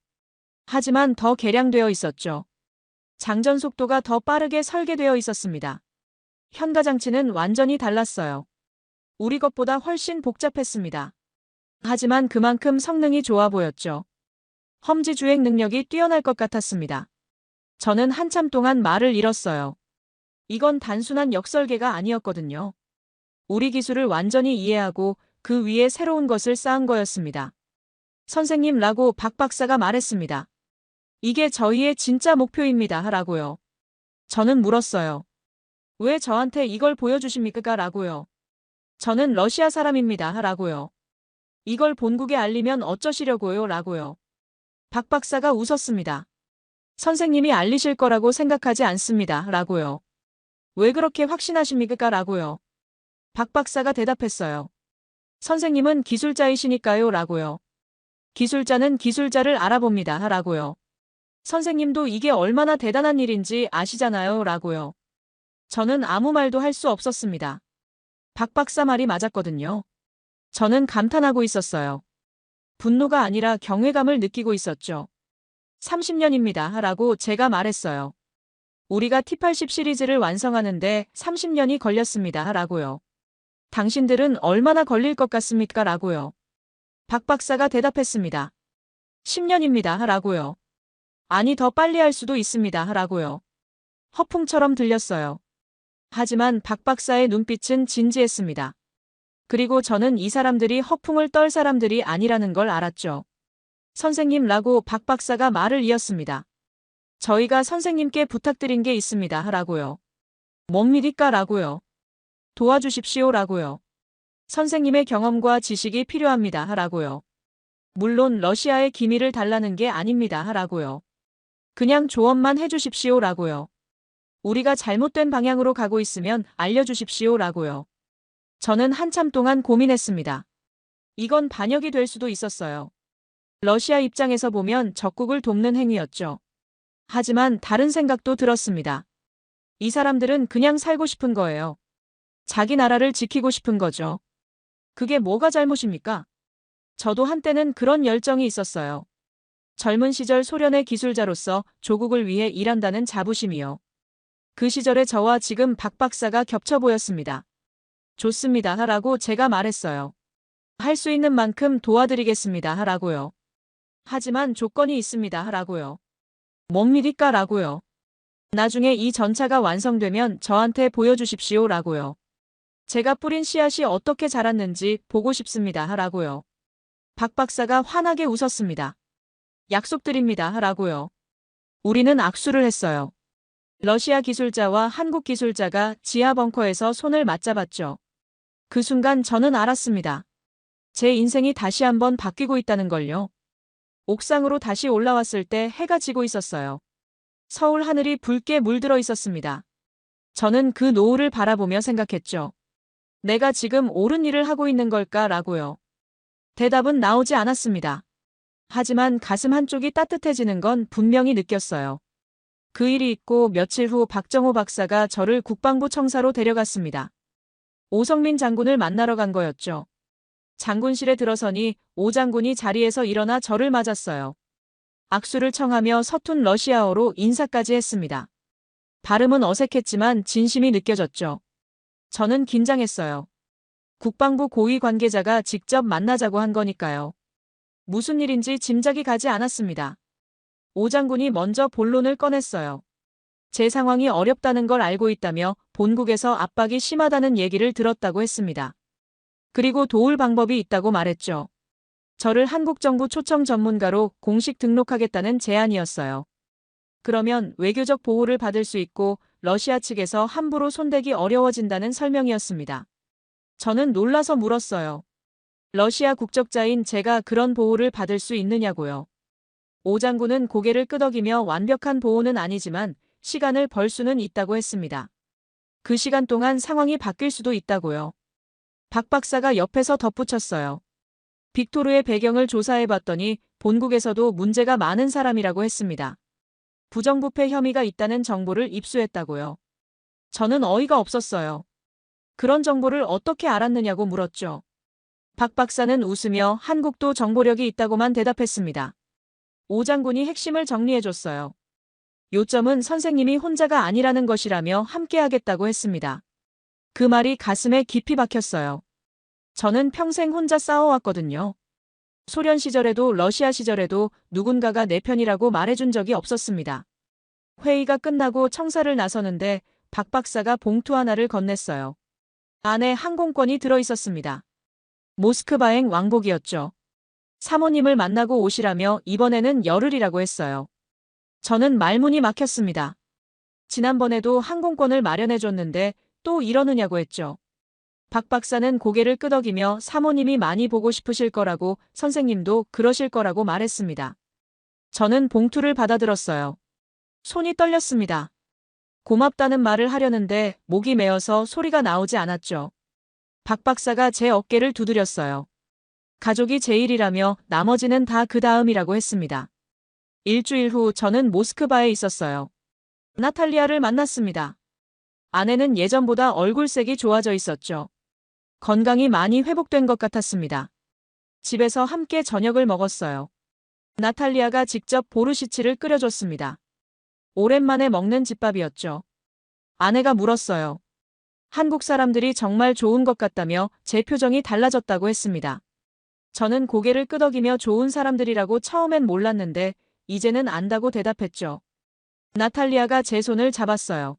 하지만 더 개량되어 있었죠. 장전 속도가 더 빠르게 설계되어 있었습니다. 현가장치는 완전히 달랐어요. 우리 것보다 훨씬 복잡했습니다. 하지만 그만큼 성능이 좋아 보였죠. 험지 주행 능력이 뛰어날 것 같았습니다. 저는 한참 동안 말을 잃었어요. 이건 단순한 역설계가 아니었거든요. 우리 기술을 완전히 이해하고 그 위에 새로운 것을 쌓은 거였습니다. 선생님 라고 박 박사가 말했습니다. 이게 저희의 진짜 목표입니다. 라고요. 저는 물었어요. 왜 저한테 이걸 보여주십니까? 라고요. 저는 러시아 사람입니다. 라고요. 이걸 본국에 알리면 어쩌시려고요? 라고요. 박 박사가 웃었습니다. 선생님이 알리실 거라고 생각하지 않습니다. 라고요. 왜 그렇게 확신하십니까? 라고요. 박 박사가 대답했어요. 선생님은 기술자이시니까요. 라고요. 기술자는 기술자를 알아봅니다. 라고요. 선생님도 이게 얼마나 대단한 일인지 아시잖아요. 라고요. 저는 아무 말도 할 수 없었습니다. 박 박사 말이 맞았거든요. 저는 감탄하고 있었어요. 분노가 아니라 경외감을 느끼고 있었죠. 30년입니다. 라고 제가 말했어요. 우리가 T-80 시리즈를 완성하는데 30년이 걸렸습니다. 라고요. 당신들은 얼마나 걸릴 것 같습니까? 라고요. 박 박사가 대답했습니다. 10년입니다. 라고요. 아니 더 빨리 할 수도 있습니다. 라고요. 허풍처럼 들렸어요. 하지만 박 박사의 눈빛은 진지했습니다. 그리고 저는 이 사람들이 허풍을 떨 사람들이 아니라는 걸 알았죠. 선생님 라고 박 박사가 말을 이었습니다. 저희가 선생님께 부탁드린 게 있습니다. 라고요. 뭡니까? 라고요. 도와주십시오. 라고요. 선생님의 경험과 지식이 필요합니다. 라고요. 물론 러시아의 기밀을 달라는 게 아닙니다. 라고요. 그냥 조언만 해주십시오. 라고요. 우리가 잘못된 방향으로 가고 있으면 알려주십시오. 라고요. 저는 한참 동안 고민했습니다. 이건 반역이 될 수도 있었어요. 러시아 입장에서 보면 적국을 돕는 행위였죠. 하지만 다른 생각도 들었습니다. 이 사람들은 그냥 살고 싶은 거예요. 자기 나라를 지키고 싶은 거죠. 그게 뭐가 잘못입니까? 저도 한때는 그런 열정이 있었어요. 젊은 시절 소련의 기술자로서 조국을 위해 일한다는 자부심이요. 그 시절의 저와 지금 박 박사가 겹쳐 보였습니다. 좋습니다. 라고 제가 말했어요. 할 수 있는 만큼 도와드리겠습니다. 라고요. 하지만 조건이 있습니다. 라고요. 뭡니까? 라고요. 나중에 이 전차가 완성되면 저한테 보여주십시오. 라고요. 제가 뿌린 씨앗이 어떻게 자랐는지 보고 싶습니다. 라고요. 박 박사가 환하게 웃었습니다. 약속드립니다. 라고요. 우리는 악수를 했어요. 러시아 기술자와 한국 기술자가 지하 벙커에서 손을 맞잡았죠. 그 순간 저는 알았습니다. 제 인생이 다시 한번 바뀌고 있다는 걸요. 옥상으로 다시 올라왔을 때 해가 지고 있었어요. 서울 하늘이 붉게 물들어 있었습니다. 저는 그 노을을 바라보며 생각했죠. 내가 지금 옳은 일을 하고 있는 걸까라고요. 대답은 나오지 않았습니다. 하지만 가슴 한쪽이 따뜻해지는 건 분명히 느꼈어요. 그 일이 있고 며칠 후 박정호 박사가 저를 국방부 청사로 데려갔습니다. 오성민 장군을 만나러 간 거였죠. 장군실에 들어서니 오 장군이 자리에서 일어나 저를 맞았어요. 악수를 청하며 서툰 러시아어로 인사까지 했습니다. 발음은 어색했지만 진심이 느껴졌죠. 저는 긴장했어요. 국방부 고위 관계자가 직접 만나자고 한 거니까요. 무슨 일인지 짐작이 가지 않았습니다. 오 장군이 먼저 본론을 꺼냈어요. 제 상황이 어렵다는 걸 알고 있다며 본국에서 압박이 심하다는 얘기를 들었다고 했습니다. 그리고 도울 방법이 있다고 말했죠. 저를 한국 정부 초청 전문가로 공식 등록하겠다는 제안이었어요. 그러면 외교적 보호를 받을 수 있고 러시아 측에서 함부로 손대기 어려워진다는 설명이었습니다. 저는 놀라서 물었어요. 러시아 국적자인 제가 그런 보호를 받을 수 있느냐고요. 오 장군은 고개를 끄덕이며 완벽한 보호는 아니지만 시간을 벌 수는 있다고 했습니다. 그 시간 동안 상황이 바뀔 수도 있다고요. 박 박사가 옆에서 덧붙였어요. 빅토르의 배경을 조사해봤더니 본국에서도 문제가 많은 사람이라고 했습니다. 부정부패 혐의가 있다는 정보를 입수했다고요. 저는 어이가 없었어요. 그런 정보를 어떻게 알았느냐고 물었죠. 박 박사는 웃으며 한국도 정보력이 있다고만 대답했습니다. 오 장군이 핵심을 정리해줬어요. 요점은 선생님이 혼자가 아니라는 것이라며 함께하겠다고 했습니다. 그 말이 가슴에 깊이 박혔어요. 저는 평생 혼자 싸워왔거든요. 소련 시절에도 러시아 시절에도 누군가가 내 편이라고 말해준 적이 없었습니다. 회의가 끝나고 청사를 나서는데 박 박사가 봉투 하나를 건넸어요. 안에 항공권이 들어있었습니다. 모스크바행 왕복이었죠. 사모님을 만나고 오시라며 이번에는 열흘이라고 했어요. 저는 말문이 막혔습니다. 지난번에도 항공권을 마련해줬는데 또 이러느냐고 했죠. 박 박사는 고개를 끄덕이며 사모님이 많이 보고 싶으실 거라고 선생님도 그러실 거라고 말했습니다. 저는 봉투를 받아들었어요. 손이 떨렸습니다. 고맙다는 말을 하려는데 목이 메어서 소리가 나오지 않았죠. 박 박사가 제 어깨를 두드렸어요. 가족이 제일이라며 나머지는 다 그 다음이라고 했습니다. 일주일 후 저는 모스크바에 있었어요. 나탈리아를 만났습니다. 아내는 예전보다 얼굴색이 좋아져 있었죠. 건강이 많이 회복된 것 같았습니다. 집에서 함께 저녁을 먹었어요. 나탈리아가 직접 보르시치를 끓여줬습니다. 오랜만에 먹는 집밥이었죠. 아내가 물었어요. 한국 사람들이 정말 좋은 것 같다며 제 표정이 달라졌다고 했습니다. 저는 고개를 끄덕이며 좋은 사람들이라고 처음엔 몰랐는데 이제는 안다고 대답했죠. 나탈리아가 제 손을 잡았어요.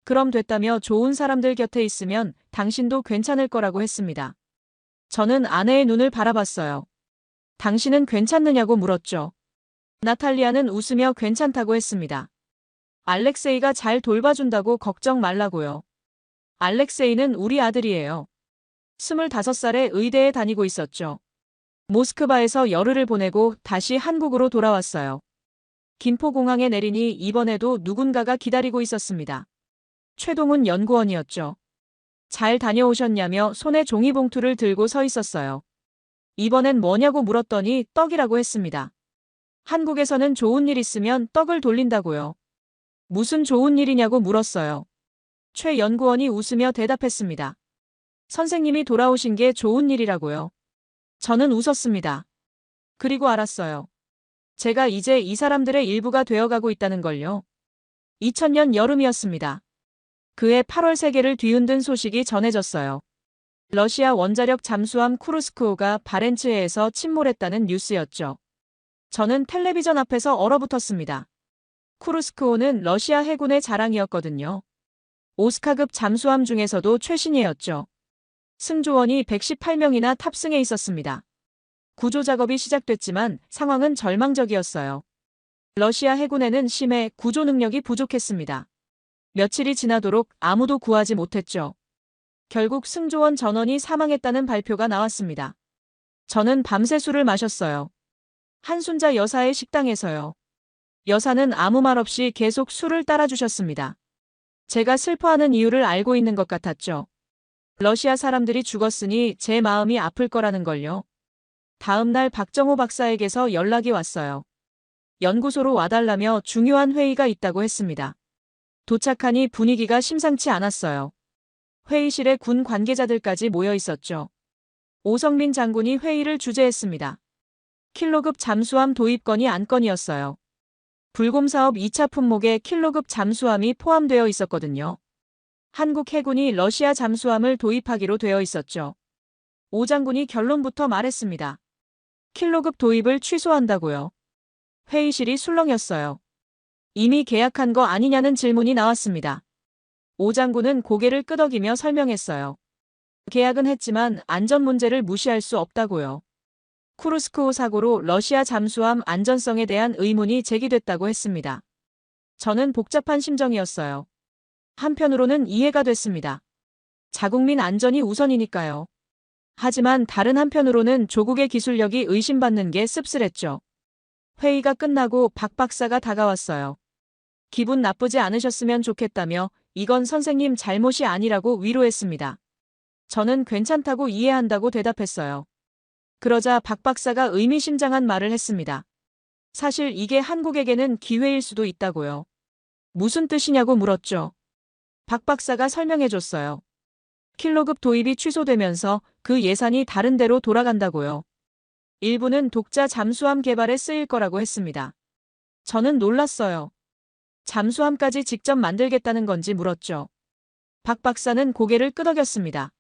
그럼 됐다며 좋은 사람들 곁에 있으면 당신도 괜찮을 거라고 했습니다. 저는 아내의 눈을 바라봤어요. 당신은 괜찮느냐고 물었죠. 나탈리아는 웃으며 괜찮다고 했습니다. 알렉세이가 잘 돌봐준다고 걱정 말라고요. 알렉세이는 우리 아들이에요. 25살에 의대에 다니고 있었죠. 모스크바에서 열흘을 보내고 다시 한국으로 돌아왔어요. 김포공항에 내리니 이번에도 누군가가 기다리고 있었습니다. 최동훈 연구원이었죠. 잘 다녀오셨냐며 손에 종이봉투를 들고 서 있었어요. 이번엔 뭐냐고 물었더니 떡이라고 했습니다. 한국에서는 좋은 일 있으면 떡을 돌린다고요. 무슨 좋은 일이냐고 물었어요. 최 연구원이 웃으며 대답했습니다. 선생님이 돌아오신 게 좋은 일이라고요. 저는 웃었습니다. 그리고 알았어요. 제가 이제 이 사람들의 일부가 되어가고 있다는 걸요. 2000년 여름이었습니다. 그해 8월 세계를 뒤흔든 소식이 전해졌어요. 러시아 원자력 잠수함 쿠르스크호가 바렌츠해에서 침몰했다는 뉴스였죠. 저는 텔레비전 앞에서 얼어붙었습니다. 쿠르스크호는 러시아 해군의 자랑이었거든요. 오스카급 잠수함 중에서도 최신이었죠. 승조원이 118명이나 탑승해 있었습니다. 구조 작업이 시작됐지만 상황은 절망적이었어요. 러시아 해군에는 심해 구조 능력이 부족했습니다. 며칠이 지나도록 아무도 구하지 못했죠. 결국 승조원 전원이 사망했다는 발표가 나왔습니다. 저는 밤새 술을 마셨어요. 한순자 여사의 식당에서요. 여사는 아무 말 없이 계속 술을 따라주셨습니다. 제가 슬퍼하는 이유를 알고 있는 것 같았죠. 러시아 사람들이 죽었으니 제 마음이 아플 거라는 걸요. 다음 날 박정호 박사에게서 연락이 왔어요. 연구소로 와달라며 중요한 회의가 있다고 했습니다. 도착하니 분위기가 심상치 않았어요. 회의실에 군 관계자들까지 모여 있었죠. 오성민 장군이 회의를 주재했습니다. 킬로급 잠수함 도입 건이 안건이었어요. 불곰 사업 2차 품목에 킬로급 잠수함이 포함되어 있었거든요. 한국 해군이 러시아 잠수함을 도입하기로 되어 있었죠. 오 장군이 결론부터 말했습니다. 킬로급 도입을 취소한다고요. 회의실이 술렁였어요. 이미 계약한 거 아니냐는 질문이 나왔습니다. 오 장군은 고개를 끄덕이며 설명했어요. 계약은 했지만 안전 문제를 무시할 수 없다고요. 쿠르스크호 사고로 러시아 잠수함 안전성에 대한 의문이 제기됐다고 했습니다. 저는 복잡한 심정이었어요. 한편으로는 이해가 됐습니다. 자국민 안전이 우선이니까요. 하지만 다른 한편으로는 조국의 기술력이 의심받는 게 씁쓸했죠. 회의가 끝나고 박 박사가 다가왔어요. 기분 나쁘지 않으셨으면 좋겠다며 이건 선생님 잘못이 아니라고 위로했습니다. 저는 괜찮다고 이해한다고 대답했어요. 그러자 박 박사가 의미심장한 말을 했습니다. 사실 이게 한국에게는 기회일 수도 있다고요. 무슨 뜻이냐고 물었죠. 박 박사가 설명해줬어요. 킬로급 도입이 취소되면서 그 예산이 다른 데로 돌아간다고요. 일부는 독자 잠수함 개발에 쓰일 거라고 했습니다. 저는 놀랐어요. 잠수함까지 직접 만들겠다는 건지 물었죠. 박 박사는 고개를 끄덕였습니다.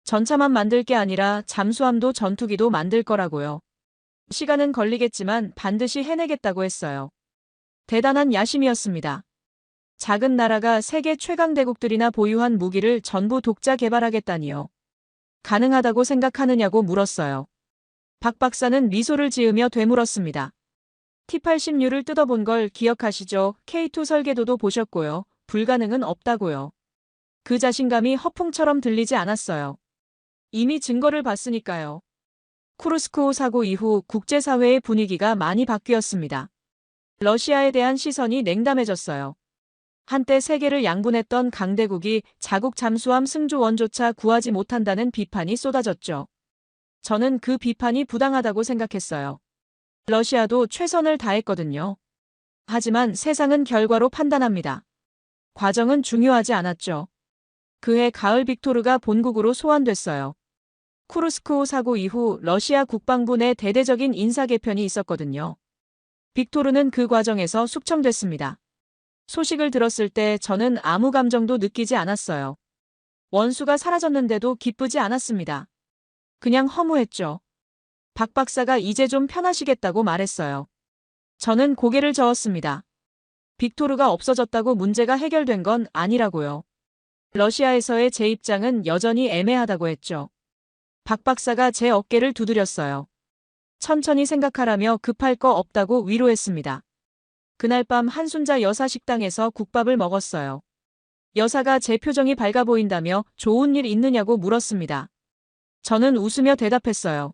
전차만 만들 게 아니라 잠수함도 전투기도 만들 거라고요. 시간은 걸리겠지만 반드시 해내겠다고 했어요. 대단한 야심이었습니다. 작은 나라가 세계 최강 대국들이나 보유한 무기를 전부 독자 개발하겠다니요. 가능하다고 생각하느냐고 물었어요. 박 박사는 미소를 지으며 되물었습니다. T-80U를 뜯어본 걸 기억하시죠? K2 설계도도 보셨고요. 불가능은 없다고요. 그 자신감이 허풍처럼 들리지 않았어요. 이미 증거를 봤으니까요. 쿠르스크호 사고 이후 국제사회의 분위기가 많이 바뀌었습니다. 러시아에 대한 시선이 냉담해졌어요. 한때 세계를 양분했던 강대국이 자국 잠수함 승조원조차 구하지 못한다는 비판이 쏟아졌죠. 저는 그 비판이 부당하다고 생각했어요. 러시아도 최선을 다했거든요. 하지만 세상은 결과로 판단합니다. 과정은 중요하지 않았죠. 그해 가을 빅토르가 본국으로 소환됐어요. 쿠르스크호 사고 이후 러시아 국방부 내 대대적인 인사 개편이 있었거든요. 빅토르는 그 과정에서 숙청됐습니다. 소식을 들었을 때 저는 아무 감정도 느끼지 않았어요. 원수가 사라졌는데도 기쁘지 않았습니다. 그냥 허무했죠. 박 박사가 이제 좀 편하시겠다고 말했어요. 저는 고개를 저었습니다. 빅토르가 없어졌다고 문제가 해결된 건 아니라고요. 러시아에서의 제 입장은 여전히 애매하다고 했죠. 박 박사가 제 어깨를 두드렸어요. 천천히 생각하라며 급할 거 없다고 위로했습니다. 그날 밤 한순자 여사 식당에서 국밥을 먹었어요. 여사가 제 표정이 밝아 보인다며 좋은 일 있느냐고 물었습니다. 저는 웃으며 대답했어요.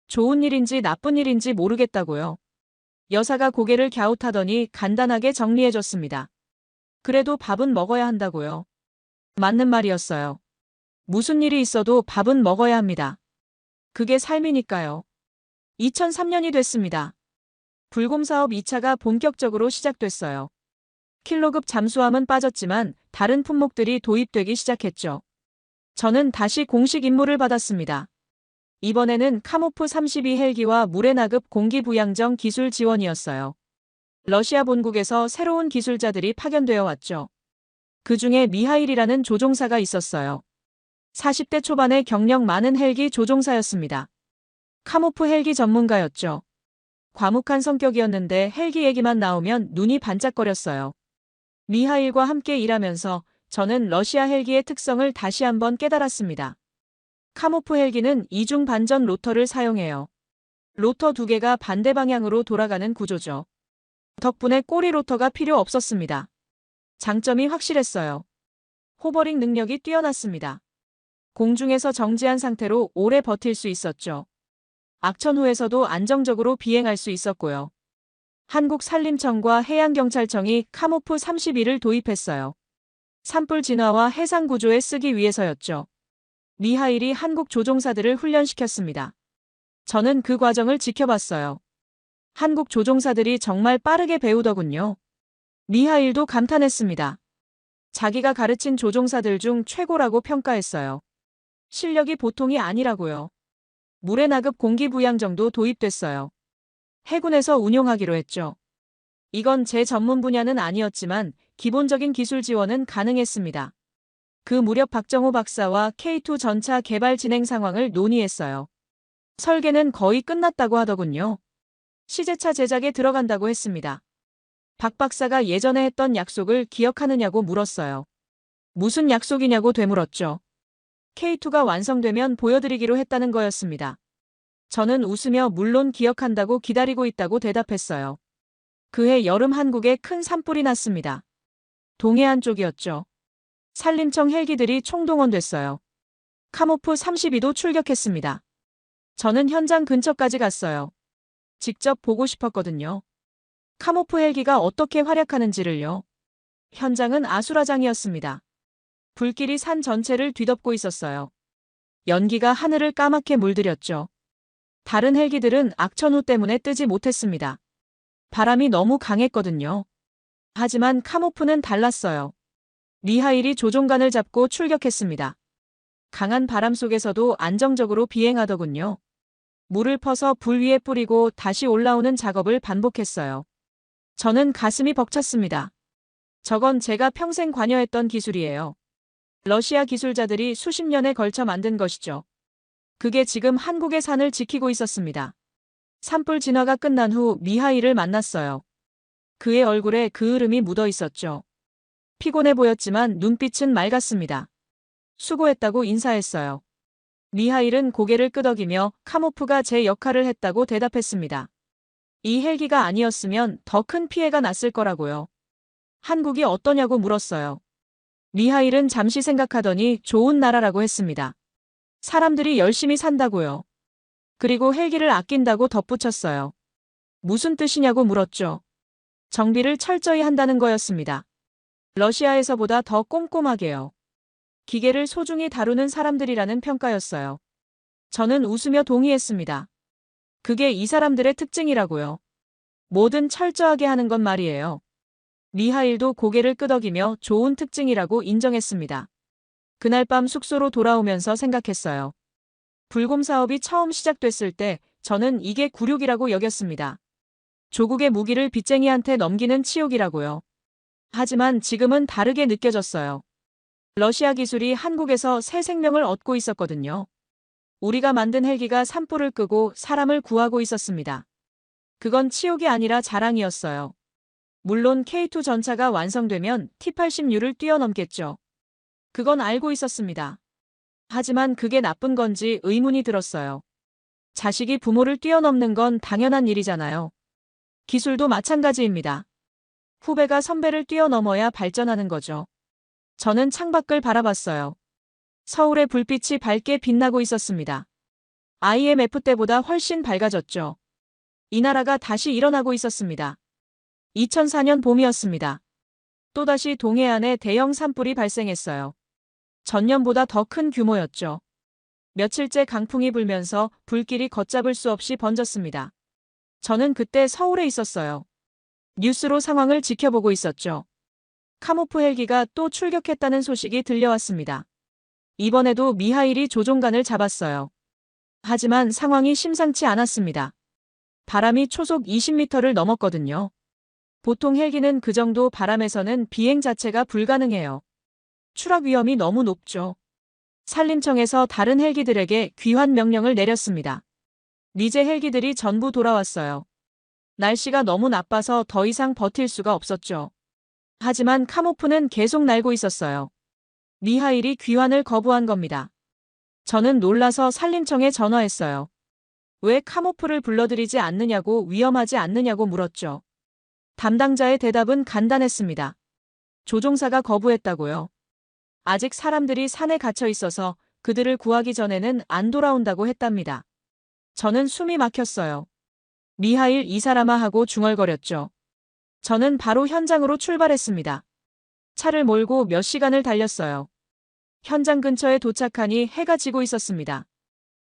좋은 일인지 나쁜 일인지 모르겠다고요. 여사가 고개를 갸웃하더니 간단하게 정리해줬습니다. 그래도 밥은 먹어야 한다고요. 맞는 말이었어요. 무슨 일이 있어도 밥은 먹어야 합니다. 그게 삶이니까요. 2003년이 됐습니다. 불곰 사업 2차가 본격적으로 시작됐어요. 킬로급 잠수함은 빠졌지만 다른 품목들이 도입되기 시작했죠. 저는 다시 공식 임무를 받았습니다. 이번에는 카모프 32 헬기와 물의 나급 공기 부양정 기술 지원이었어요. 러시아 본국에서 새로운 기술자들이 파견되어 왔죠. 그 중에 미하일이라는 조종사가 있었어요. 40대 초반의 경력 많은 헬기 조종사였습니다. 카모프 헬기 전문가였죠. 과묵한 성격이었는데 헬기 얘기만 나오면 눈이 반짝거렸어요. 미하일과 함께 일하면서 저는 러시아 헬기의 특성을 다시 한번 깨달았습니다. 카모프 헬기는 이중 반전 로터를 사용해요. 로터 두 개가 반대 방향으로 돌아가는 구조죠. 덕분에 꼬리 로터가 필요 없었습니다. 장점이 확실했어요. 호버링 능력이 뛰어났습니다. 공중에서 정지한 상태로 오래 버틸 수 있었죠. 악천 후에서도 안정적으로 비행할 수 있었고요. 한국산림청과 해양경찰청이 카모프 32를 도입했어요. 산불 진화와 해상 구조에 쓰기 위해서였죠. 미하일이 한국 조종사들을 훈련시켰습니다. 저는 그 과정을 지켜봤어요. 한국 조종사들이 정말 빠르게 배우더군요. 미하일도 감탄했습니다. 자기가 가르친 조종사들 중 최고라고 평가했어요. 실력이 보통이 아니라고요. 물의 나급 공기 부양정도 도입됐어요. 해군에서 운용하기로 했죠. 이건 제 전문 분야는 아니었지만 기본적인 기술 지원은 가능했습니다. 그 무렵 박정호 박사와 K2 전차 개발 진행 상황을 논의했어요. 설계는 거의 끝났다고 하더군요. 시제차 제작에 들어간다고 했습니다. 박 박사가 예전에 했던 약속을 기억하느냐고 물었어요. 무슨 약속이냐고 되물었죠. K2가 완성되면 보여드리기로 했다는 거였습니다. 저는 웃으며 물론 기억한다고 기다리고 있다고 대답했어요. 그해 여름 한국에 큰 산불이 났습니다. 동해안 쪽이었죠. 산림청 헬기들이 총동원됐어요. 카모프 32도 출격했습니다. 저는 현장 근처까지 갔어요. 직접 보고 싶었거든요. 카모프 헬기가 어떻게 활약하는지를요. 현장은 아수라장이었습니다. 불길이 산 전체를 뒤덮고 있었어요. 연기가 하늘을 까맣게 물들였죠. 다른 헬기들은 악천후 때문에 뜨지 못했습니다. 바람이 너무 강했거든요. 하지만 카모프는 달랐어요. 미하일이 조종관을 잡고 출격했습니다. 강한 바람 속에서도 안정적으로 비행하더군요. 물을 퍼서 불 위에 뿌리고 다시 올라오는 작업을 반복했어요. 저는 가슴이 벅찼습니다. 저건 제가 평생 관여했던 기술이에요. 러시아 기술자들이 수십 년에 걸쳐 만든 것이죠. 그게 지금 한국의 산을 지키고 있었습니다. 산불 진화가 끝난 후 미하일을 만났어요. 그의 얼굴에 그을음이 묻어 있었죠. 피곤해 보였지만 눈빛은 맑았습니다. 수고했다고 인사했어요. 미하일은 고개를 끄덕이며 카모프가 제 역할을 했다고 대답했습니다. 이 헬기가 아니었으면 더 큰 피해가 났을 거라고요. 한국이 어떠냐고 물었어요. 미하일은 잠시 생각하더니 좋은 나라라고 했습니다. 사람들이 열심히 산다고요. 그리고 헬기를 아낀다고 덧붙였어요. 무슨 뜻이냐고 물었죠. 정비를 철저히 한다는 거였습니다. 러시아에서보다 더 꼼꼼하게요. 기계를 소중히 다루는 사람들이라는 평가였어요. 저는 웃으며 동의했습니다. 그게 이 사람들의 특징이라고요. 뭐든 철저하게 하는 건 말이에요. 미하일도 고개를 끄덕이며 좋은 특징이라고 인정했습니다. 그날 밤 숙소로 돌아오면서 생각했어요. 불곰 사업이 처음 시작됐을 때 저는 이게 굴욕이라고 여겼습니다. 조국의 무기를 빚쟁이한테 넘기는 치욕이라고요. 하지만 지금은 다르게 느껴졌어요. 러시아 기술이 한국에서 새 생명을 얻고 있었거든요. 우리가 만든 헬기가 산불을 끄고 사람을 구하고 있었습니다. 그건 치욕이 아니라 자랑이었어요. 물론 K2 전차가 완성되면 T-86을 뛰어넘겠죠. 그건 알고 있었습니다. 하지만 그게 나쁜 건지 의문이 들었어요. 자식이 부모를 뛰어넘는 건 당연한 일이잖아요. 기술도 마찬가지입니다. 후배가 선배를 뛰어넘어야 발전하는 거죠. 저는 창밖을 바라봤어요. 서울의 불빛이 밝게 빛나고 있었습니다. IMF 때보다 훨씬 밝아졌죠. 이 나라가 다시 일어나고 있었습니다. 2004년 봄이었습니다. 또다시 동해안에 대형 산불이 발생했어요. 전년보다 더 큰 규모였죠. 며칠째 강풍이 불면서 불길이 걷잡을 수 없이 번졌습니다. 저는 그때 서울에 있었어요. 뉴스로 상황을 지켜보고 있었죠. 카모프 헬기가 또 출격했다는 소식이 들려왔습니다. 이번에도 미하일이 조종관을 잡았어요. 하지만 상황이 심상치 않았습니다. 바람이 초속 20m를 넘었거든요. 보통 헬기는 그 정도 바람에서는 비행 자체가 불가능해요. 추락 위험이 너무 높죠. 산림청에서 다른 헬기들에게 귀환 명령을 내렸습니다. 리제 헬기들이 전부 돌아왔어요. 날씨가 너무 나빠서 더 이상 버틸 수가 없었죠. 하지만 카모프는 계속 날고 있었어요. 미하일이 귀환을 거부한 겁니다. 저는 놀라서 산림청에 전화했어요. 왜 카모프를 불러들이지 않느냐고, 위험하지 않느냐고 물었죠. 담당자의 대답은 간단했습니다. 조종사가 거부했다고요. 아직 사람들이 산에 갇혀 있어서 그들을 구하기 전에는 안 돌아온다고 했답니다. 저는 숨이 막혔어요. 미하일 이 사람아 하고 중얼거렸죠. 저는 바로 현장으로 출발했습니다. 차를 몰고 몇 시간을 달렸어요. 현장 근처에 도착하니 해가 지고 있었습니다.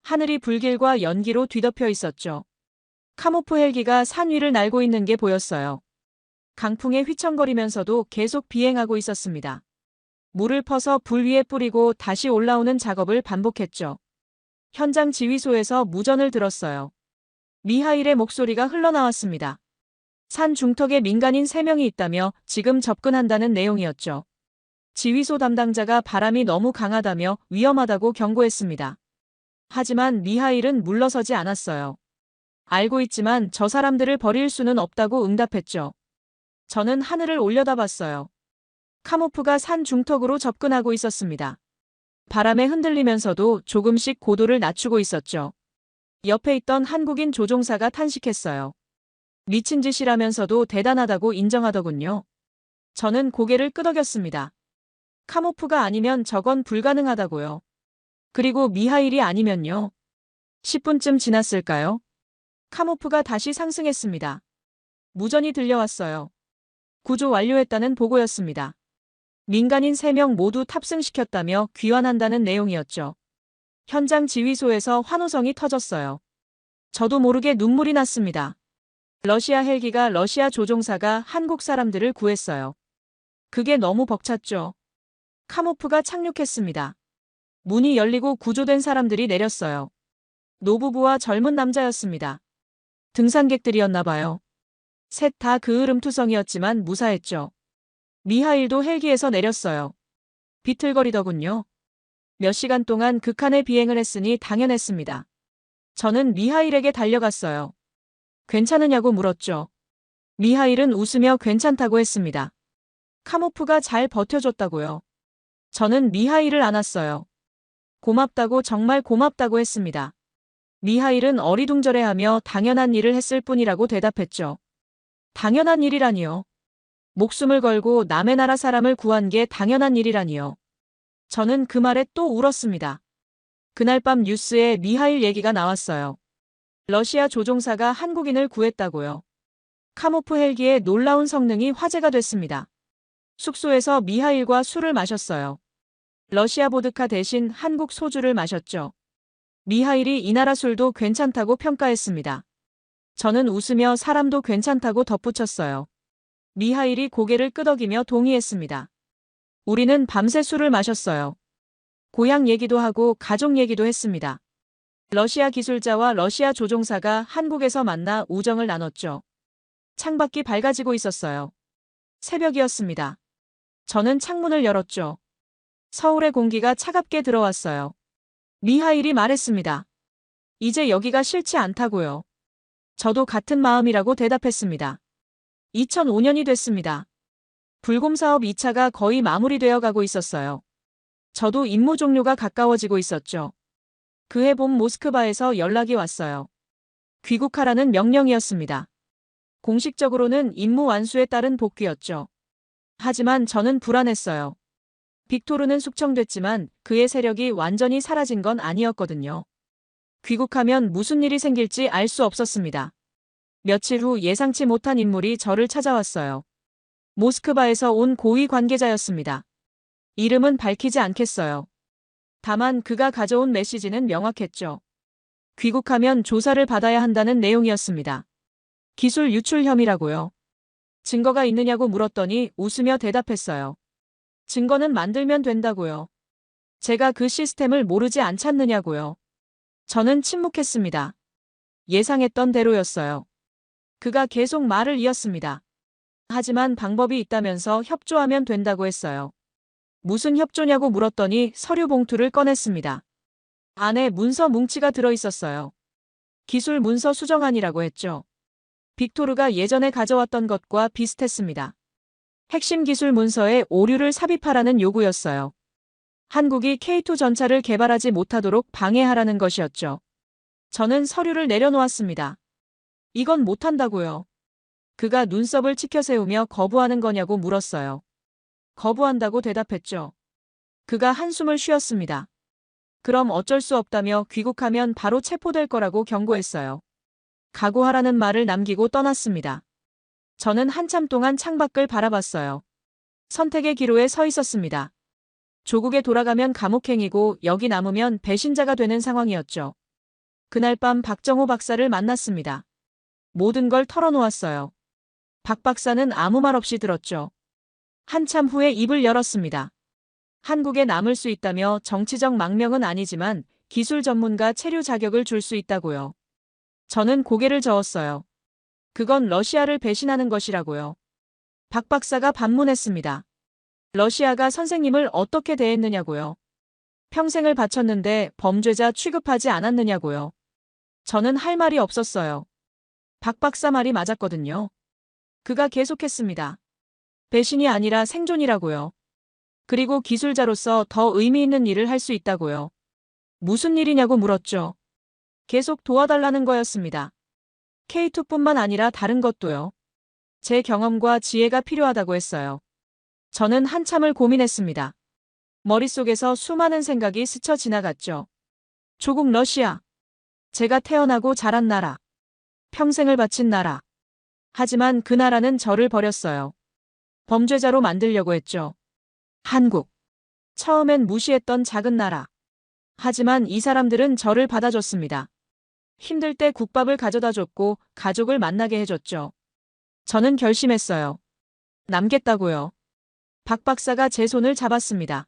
하늘이 불길과 연기로 뒤덮여 있었죠. 카모프 헬기가 산 위를 날고 있는 게 보였어요. 강풍에 휘청거리면서도 계속 비행하고 있었습니다. 물을 퍼서 불 위에 뿌리고 다시 올라오는 작업을 반복했죠. 현장 지휘소에서 무전을 들었어요. 미하일의 목소리가 흘러나왔습니다. 산 중턱에 민간인 3명이 있다며 지금 접근한다는 내용이었죠. 지휘소 담당자가 바람이 너무 강하다며 위험하다고 경고했습니다. 하지만 미하일은 물러서지 않았어요. 알고 있지만 저 사람들을 버릴 수는 없다고 응답했죠. 저는 하늘을 올려다봤어요. 카모프가 산 중턱으로 접근하고 있었습니다. 바람에 흔들리면서도 조금씩 고도를 낮추고 있었죠. 옆에 있던 한국인 조종사가 탄식했어요. 미친 짓이라면서도 대단하다고 인정하더군요. 저는 고개를 끄덕였습니다. 카모프가 아니면 저건 불가능하다고요. 그리고 미하일이 아니면요. 10분쯤 지났을까요? 카모프가 다시 상승했습니다. 무전이 들려왔어요. 구조 완료했다는 보고였습니다. 민간인 3명 모두 탑승시켰다며 귀환한다는 내용이었죠. 현장 지휘소에서 환호성이 터졌어요. 저도 모르게 눈물이 났습니다. 러시아 헬기가, 러시아 조종사가 한국 사람들을 구했어요. 그게 너무 벅찼죠. 카모프가 착륙했습니다. 문이 열리고 구조된 사람들이 내렸어요. 노부부와 젊은 남자였습니다. 등산객들이었나 봐요. 셋 다 그을음투성이었지만 무사했죠. 미하일도 헬기에서 내렸어요. 비틀거리더군요. 몇 시간 동안 극한의 비행을 했으니 당연했습니다. 저는 미하일에게 달려갔어요. 괜찮으냐고 물었죠. 미하일은 웃으며 괜찮다고 했습니다. 카모프가 잘 버텨줬다고요. 저는 미하일을 안았어요. 고맙다고, 정말 고맙다고 했습니다. 미하일은 어리둥절해하며 당연한 일을 했을 뿐이라고 대답했죠. 당연한 일이라니요. 목숨을 걸고 남의 나라 사람을 구한 게 당연한 일이라니요. 저는 그 말에 또 울었습니다. 그날 밤 뉴스에 미하일 얘기가 나왔어요. 러시아 조종사가 한국인을 구했다고요. 카모프 헬기의 놀라운 성능이 화제가 됐습니다. 숙소에서 미하일과 술을 마셨어요. 러시아 보드카 대신 한국 소주를 마셨죠. 미하일이 이 나라 술도 괜찮다고 평가했습니다. 저는 웃으며 사람도 괜찮다고 덧붙였어요. 미하일이 고개를 끄덕이며 동의했습니다. 우리는 밤새 술을 마셨어요. 고향 얘기도 하고 가족 얘기도 했습니다. 러시아 기술자와 러시아 조종사가 한국에서 만나 우정을 나눴죠. 창밖이 밝아지고 있었어요. 새벽이었습니다. 저는 창문을 열었죠. 서울의 공기가 차갑게 들어왔어요. 미하일이 말했습니다. 이제 여기가 싫지 않다고요. 저도 같은 마음이라고 대답했습니다. 2005년이 됐습니다. 불곰 사업 2차가 거의 마무리되어 가고 있었어요. 저도 임무 종료가 가까워지고 있었죠. 그해 봄 모스크바에서 연락이 왔어요. 귀국하라는 명령이었습니다. 공식적으로는 임무 완수에 따른 복귀였죠. 하지만 저는 불안했어요. 빅토르는 숙청됐지만 그의 세력이 완전히 사라진 건 아니었거든요. 귀국하면 무슨 일이 생길지 알 수 없었습니다. 며칠 후 예상치 못한 인물이 저를 찾아왔어요. 모스크바에서 온 고위 관계자였습니다. 이름은 밝히지 않겠어요. 다만 그가 가져온 메시지는 명확했죠. 귀국하면 조사를 받아야 한다는 내용이었습니다. 기술 유출 혐의라고요. 증거가 있느냐고 물었더니 웃으며 대답했어요. 증거는 만들면 된다고요. 제가 그 시스템을 모르지 않잖느냐고요. 저는 침묵했습니다. 예상했던 대로였어요. 그가 계속 말을 이었습니다. 하지만 방법이 있다면서 협조하면 된다고 했어요. 무슨 협조냐고 물었더니 서류 봉투를 꺼냈습니다. 안에 문서 뭉치가 들어있었어요. 기술 문서 수정안이라고 했죠. 빅토르가 예전에 가져왔던 것과 비슷했습니다. 핵심 기술 문서에 오류를 삽입하라는 요구였어요. 한국이 K2 전차를 개발하지 못하도록 방해하라는 것이었죠. 저는 서류를 내려놓았습니다. 이건 못한다고요. 그가 눈썹을 치켜세우며 거부하는 거냐고 물었어요. 거부한다고 대답했죠. 그가 한숨을 쉬었습니다. 그럼 어쩔 수 없다며 귀국하면 바로 체포될 거라고 경고했어요. 각오하라는 말을 남기고 떠났습니다. 저는 한참 동안 창밖을 바라봤어요. 선택의 기로에 서 있었습니다. 조국에 돌아가면 감옥행이고 여기 남으면 배신자가 되는 상황이었죠. 그날 밤 박정호 박사를 만났습니다. 모든 걸 털어놓았어요. 박 박사는 아무 말 없이 들었죠. 한참 후에 입을 열었습니다. 한국에 남을 수 있다며 정치적 망명은 아니지만 기술 전문가 체류 자격을 줄 수 있다고요. 저는 고개를 저었어요. 그건 러시아를 배신하는 것이라고요. 박 박사가 반문했습니다. 러시아가 선생님을 어떻게 대했느냐고요. 평생을 바쳤는데 범죄자 취급하지 않았느냐고요. 저는 할 말이 없었어요. 박 박사 말이 맞았거든요. 그가 계속했습니다. 배신이 아니라 생존이라고요. 그리고 기술자로서 더 의미 있는 일을 할 수 있다고요. 무슨 일이냐고 물었죠. 계속 도와달라는 거였습니다. K2뿐만 아니라 다른 것도요. 제 경험과 지혜가 필요하다고 했어요. 저는 한참을 고민했습니다. 머릿속에서 수많은 생각이 스쳐 지나갔죠. 조국 러시아. 제가 태어나고 자란 나라. 평생을 바친 나라. 하지만 그 나라는 저를 버렸어요. 범죄자로 만들려고 했죠. 한국. 처음엔 무시했던 작은 나라. 하지만 이 사람들은 저를 받아줬습니다. 힘들 때 국밥을 가져다 줬고 가족을 만나게 해줬죠. 저는 결심했어요. 남겠다고요. 박 박사가 제 손을 잡았습니다.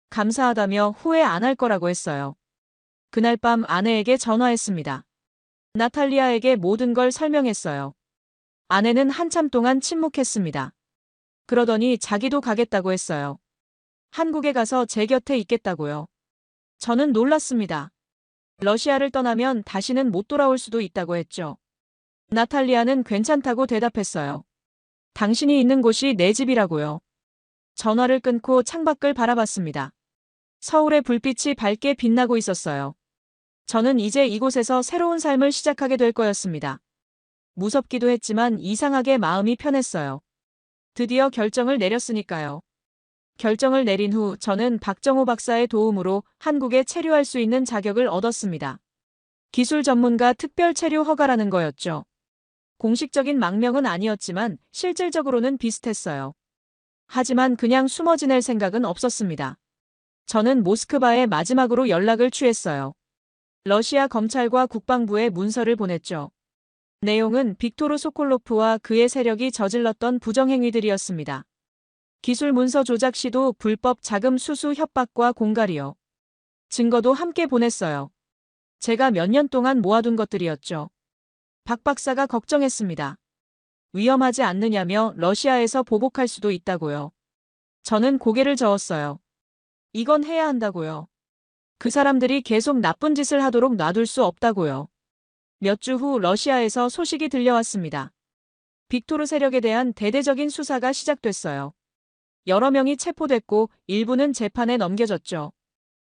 감사하다며 후회 안 할 거라고 했어요. 그날 밤 아내에게 전화했습니다. 나탈리아에게 모든 걸 설명했어요. 아내는 한참 동안 침묵했습니다. 그러더니 자기도 가겠다고 했어요. 한국에 가서 제 곁에 있겠다고요. 저는 놀랐습니다. 러시아를 떠나면 다시는 못 돌아올 수도 있다고 했죠. 나탈리아는 괜찮다고 대답했어요. 당신이 있는 곳이 내 집이라고요. 전화를 끊고 창밖을 바라봤습니다. 서울의 불빛이 밝게 빛나고 있었어요. 저는 이제 이곳에서 새로운 삶을 시작하게 될 거였습니다. 무섭기도 했지만 이상하게 마음이 편했어요. 드디어 결정을 내렸으니까요. 결정을 내린 후 저는 박정호 박사의 도움으로 한국에 체류할 수 있는 자격을 얻었습니다. 기술 전문가 특별 체류 허가라는 거였죠. 공식적인 망명은 아니었지만 실질적으로는 비슷했어요. 하지만 그냥 숨어 지낼 생각은 없었습니다. 저는 모스크바에 마지막으로 연락을 취했어요. 러시아 검찰과 국방부에 문서를 보냈죠. 내용은 빅토르 소콜로프와 그의 세력이 저질렀던 부정행위들이었습니다. 기술 문서 조작 시도, 불법 자금 수수 협박과 공갈이요. 증거도 함께 보냈어요. 제가 몇 년 동안 모아둔 것들이었죠. 박 박사가 걱정했습니다. 위험하지 않느냐며 러시아에서 보복할 수도 있다고요. 저는 고개를 저었어요. 이건 해야 한다고요. 그 사람들이 계속 나쁜 짓을 하도록 놔둘 수 없다고요. 몇 주 후 러시아에서 소식이 들려왔습니다. 빅토르 세력에 대한 대대적인 수사가 시작됐어요. 여러 명이 체포됐고 일부는 재판에 넘겨졌죠.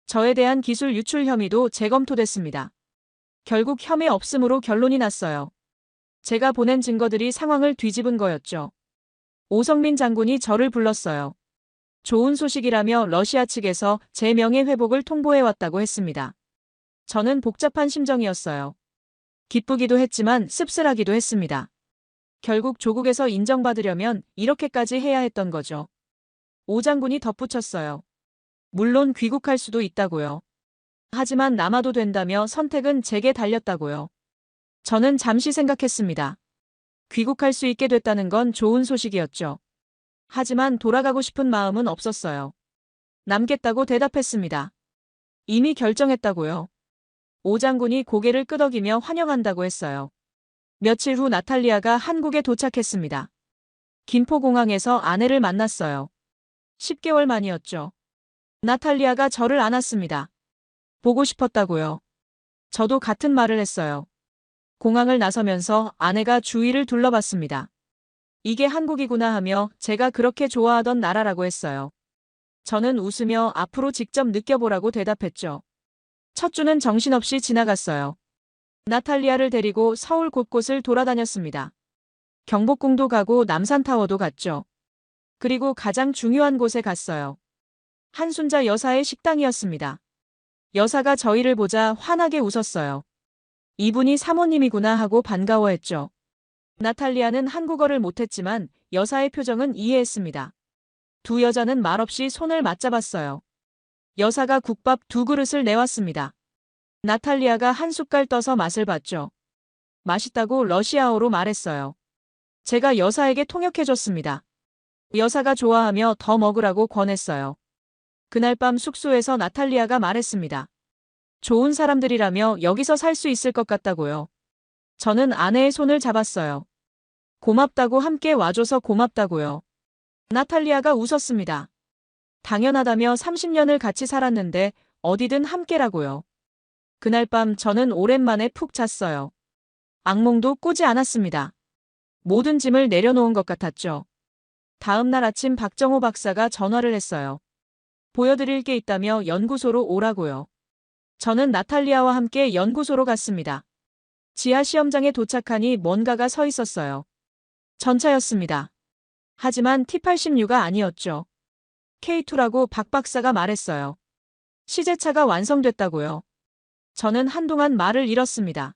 저에 대한 기술 유출 혐의도 재검토됐습니다. 결국 혐의 없음으로 결론이 났어요. 제가 보낸 증거들이 상황을 뒤집은 거였죠. 오성민 장군이 저를 불렀어요. 좋은 소식이라며 러시아 측에서 제 명예 회복을 통보해왔다고 했습니다. 저는 복잡한 심정이었어요. 기쁘기도 했지만 씁쓸하기도 했습니다. 결국 조국에서 인정받으려면 이렇게까지 해야 했던 거죠. 오 장군이 덧붙였어요. 물론 귀국할 수도 있다고요. 하지만 남아도 된다며 선택은 제게 달렸다고요. 저는 잠시 생각했습니다. 귀국할 수 있게 됐다는 건 좋은 소식이었죠. 하지만 돌아가고 싶은 마음은 없었어요. 남겠다고 대답했습니다. 이미 결정했다고요. 오 장군이 고개를 끄덕이며 환영한다고 했어요. 며칠 후 나탈리아가 한국에 도착했습니다. 김포공항에서 아내를 만났어요. 10개월 만이었죠. 나탈리아가 저를 안았습니다. 보고 싶었다고요. 저도 같은 말을 했어요. 공항을 나서면서 아내가 주위를 둘러봤습니다. 이게 한국이구나 하며 제가 그렇게 좋아하던 나라라고 했어요. 저는 웃으며 앞으로 직접 느껴보라고 대답했죠. 첫 주는 정신없이 지나갔어요. 나탈리아를 데리고 서울 곳곳을 돌아다녔습니다. 경복궁도 가고 남산타워도 갔죠. 그리고 가장 중요한 곳에 갔어요. 한순자 여사의 식당이었습니다. 여사가 저희를 보자 환하게 웃었어요. 이분이 사모님이구나 하고 반가워했죠. 나탈리아는 한국어를 못했지만 여사의 표정은 이해했습니다. 두 여자는 말없이 손을 맞잡았어요. 여사가 국밥 2그릇을 내왔습니다. 나탈리아가 한 숟갈 떠서 맛을 봤죠. 맛있다고 러시아어로 말했어요. 제가 여사에게 통역해줬습니다. 여사가 좋아하며 더 먹으라고 권했어요. 그날 밤 숙소에서 나탈리아가 말했습니다. 좋은 사람들이라며 여기서 살 수 있을 것 같다고요. 저는 아내의 손을 잡았어요. 고맙다고 함께 와줘서 고맙다고요. 나탈리아가 웃었습니다. 당연하다며 30년을 같이 살았는데 어디든 함께라고요. 그날 밤 저는 오랜만에 푹 잤어요. 악몽도 꾸지 않았습니다. 모든 짐을 내려놓은 것 같았죠. 다음 날 아침 박정호 박사가 전화를 했어요. 보여드릴 게 있다며 연구소로 오라고요. 저는 나탈리아와 함께 연구소로 갔습니다. 지하 시험장에 도착하니 뭔가가 서 있었어요. 전차였습니다. 하지만 T-86가 아니었죠. K2라고 박 박사가 말했어요. 시제차가 완성됐다고요. 저는 한동안 말을 잃었습니다.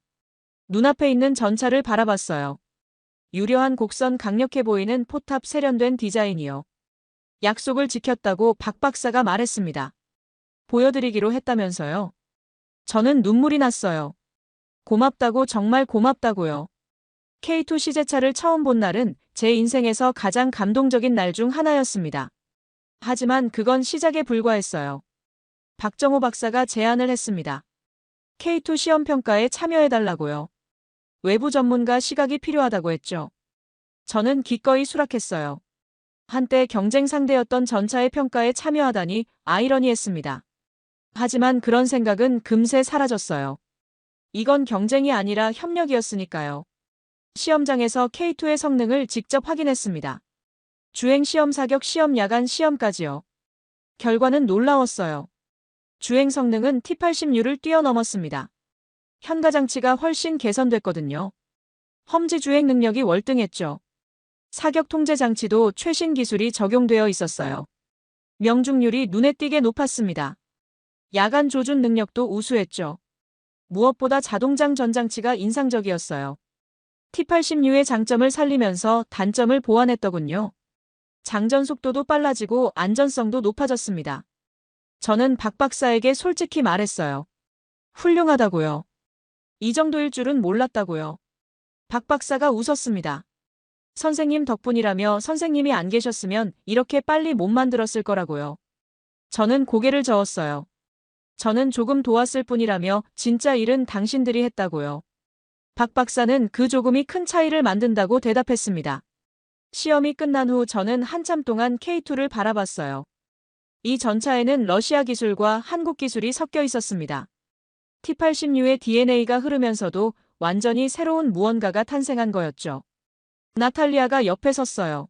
눈앞에 있는 전차를 바라봤어요. 유려한 곡선 강력해 보이는 포탑 세련된 디자인이요. 약속을 지켰다고 박 박사가 말했습니다. 보여드리기로 했다면서요. 저는 눈물이 났어요. 고맙다고 정말 고맙다고요. K2 시제차를 처음 본 날은 제 인생에서 가장 감동적인 날 중 하나였습니다. 하지만 그건 시작에 불과했어요. 박정호 박사가 제안을 했습니다. K2 시험평가에 참여해달라고요. 외부 전문가 시각이 필요하다고 했죠. 저는 기꺼이 수락했어요. 한때 경쟁 상대였던 전차의 평가에 참여하다니 아이러니했습니다. 하지만 그런 생각은 금세 사라졌어요. 이건 경쟁이 아니라 협력이었으니까요. 시험장에서 K2의 성능을 직접 확인했습니다. 주행 시험 사격 시험 야간 시험까지요. 결과는 놀라웠어요. 주행 성능은 T-86을 뛰어넘었습니다. 현가 장치가 훨씬 개선됐거든요. 험지 주행 능력이 월등했죠. 사격 통제 장치도 최신 기술이 적용되어 있었어요. 명중률이 눈에 띄게 높았습니다. 야간 조준 능력도 우수했죠. 무엇보다 자동장 전장치가 인상적이었어요. T-86의 장점을 살리면서 단점을 보완했더군요. 장전 속도도 빨라지고 안전성도 높아졌습니다. 저는 박 박사에게 솔직히 말했어요. 훌륭하다고요. 이 정도일 줄은 몰랐다고요. 박 박사가 웃었습니다. 선생님 덕분이라며 선생님이 안 계셨으면 이렇게 빨리 못 만들었을 거라고요. 저는 고개를 저었어요. 저는 조금 도왔을 뿐이라며 진짜 일은 당신들이 했다고요. 박 박사는 그 조금이 큰 차이를 만든다고 대답했습니다. 시험이 끝난 후 저는 한참 동안 K2를 바라봤어요. 이 전차에는 러시아 기술과 한국 기술이 섞여 있었습니다. T-86의 DNA가 흐르면서도 완전히 새로운 무언가가 탄생한 거였죠. 나탈리아가 옆에 섰어요.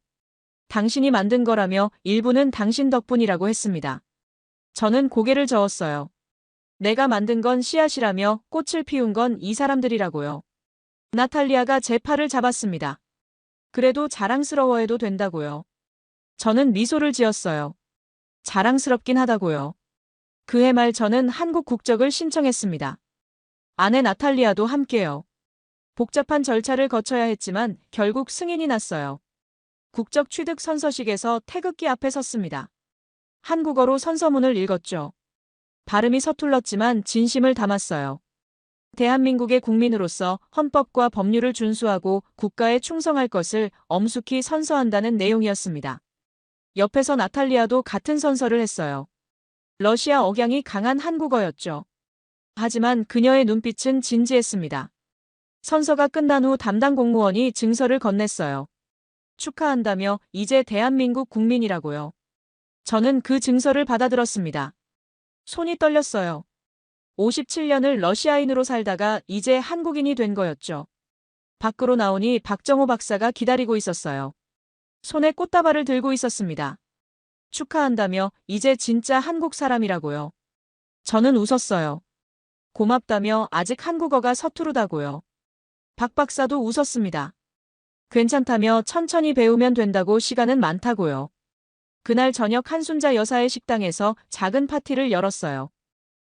당신이 만든 거라며 일부는 당신 덕분이라고 했습니다. 저는 고개를 저었어요. 내가 만든 건 씨앗이라며 꽃을 피운 건 이 사람들이라고요. 나탈리아가 제 팔을 잡았습니다. 그래도 자랑스러워해도 된다고요. 저는 미소를 지었어요. 자랑스럽긴 하다고요. 그해 말 저는 한국 국적을 신청했습니다. 아내 나탈리아도 함께요. 복잡한 절차를 거쳐야 했지만 결국 승인이 났어요. 국적 취득 선서식에서 태극기 앞에 섰습니다. 한국어로 선서문을 읽었죠. 발음이 서툴렀지만 진심을 담았어요. 대한민국의 국민으로서 헌법과 법률을 준수하고 국가에 충성할 것을 엄숙히 선서한다는 내용이었습니다. 옆에서 나탈리아도 같은 선서를 했어요. 러시아 억양이 강한 한국어였죠. 하지만 그녀의 눈빛은 진지했습니다. 선서가 끝난 후 담당 공무원이 증서를 건넸어요. 축하한다며 이제 대한민국 국민이라고요. 저는 그 증서를 받아들었습니다. 손이 떨렸어요. 57년을 러시아인으로 살다가 이제 한국인이 된 거였죠. 밖으로 나오니 박정호 박사가 기다리고 있었어요. 손에 꽃다발을 들고 있었습니다. 축하한다며 이제 진짜 한국 사람이라고요. 저는 웃었어요. 고맙다며 아직 한국어가 서투르다고요. 박 박사도 웃었습니다. 괜찮다며 천천히 배우면 된다고 시간은 많다고요. 그날 저녁 한순자 여사의 식당에서 작은 파티를 열었어요.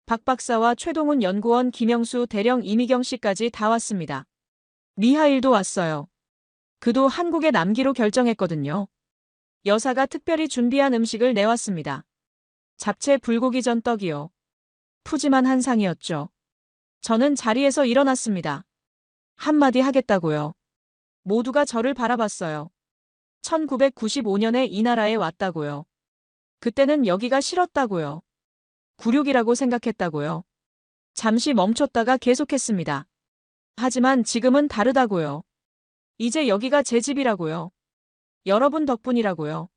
박 박사와 최동훈 연구원, 김영수 대령, 이미경 씨까지 다 왔습니다. 미하일도 왔어요. 그도 한국에 남기로 결정했거든요. 여사가 특별히 준비한 음식을 내왔습니다. 잡채 불고기 전 떡이요. 푸짐한 한상이었죠. 저는 자리에서 일어났습니다. 한마디 하겠다고요. 모두가 저를 바라봤어요. 1995년에 이 나라에 왔다고요. 그때는 여기가 싫었다고요. 굴욕이라고 생각했다고요. 잠시 멈췄다가 계속했습니다. 하지만 지금은 다르다고요. 이제 여기가 제 집이라고요. 여러분 덕분이라고요.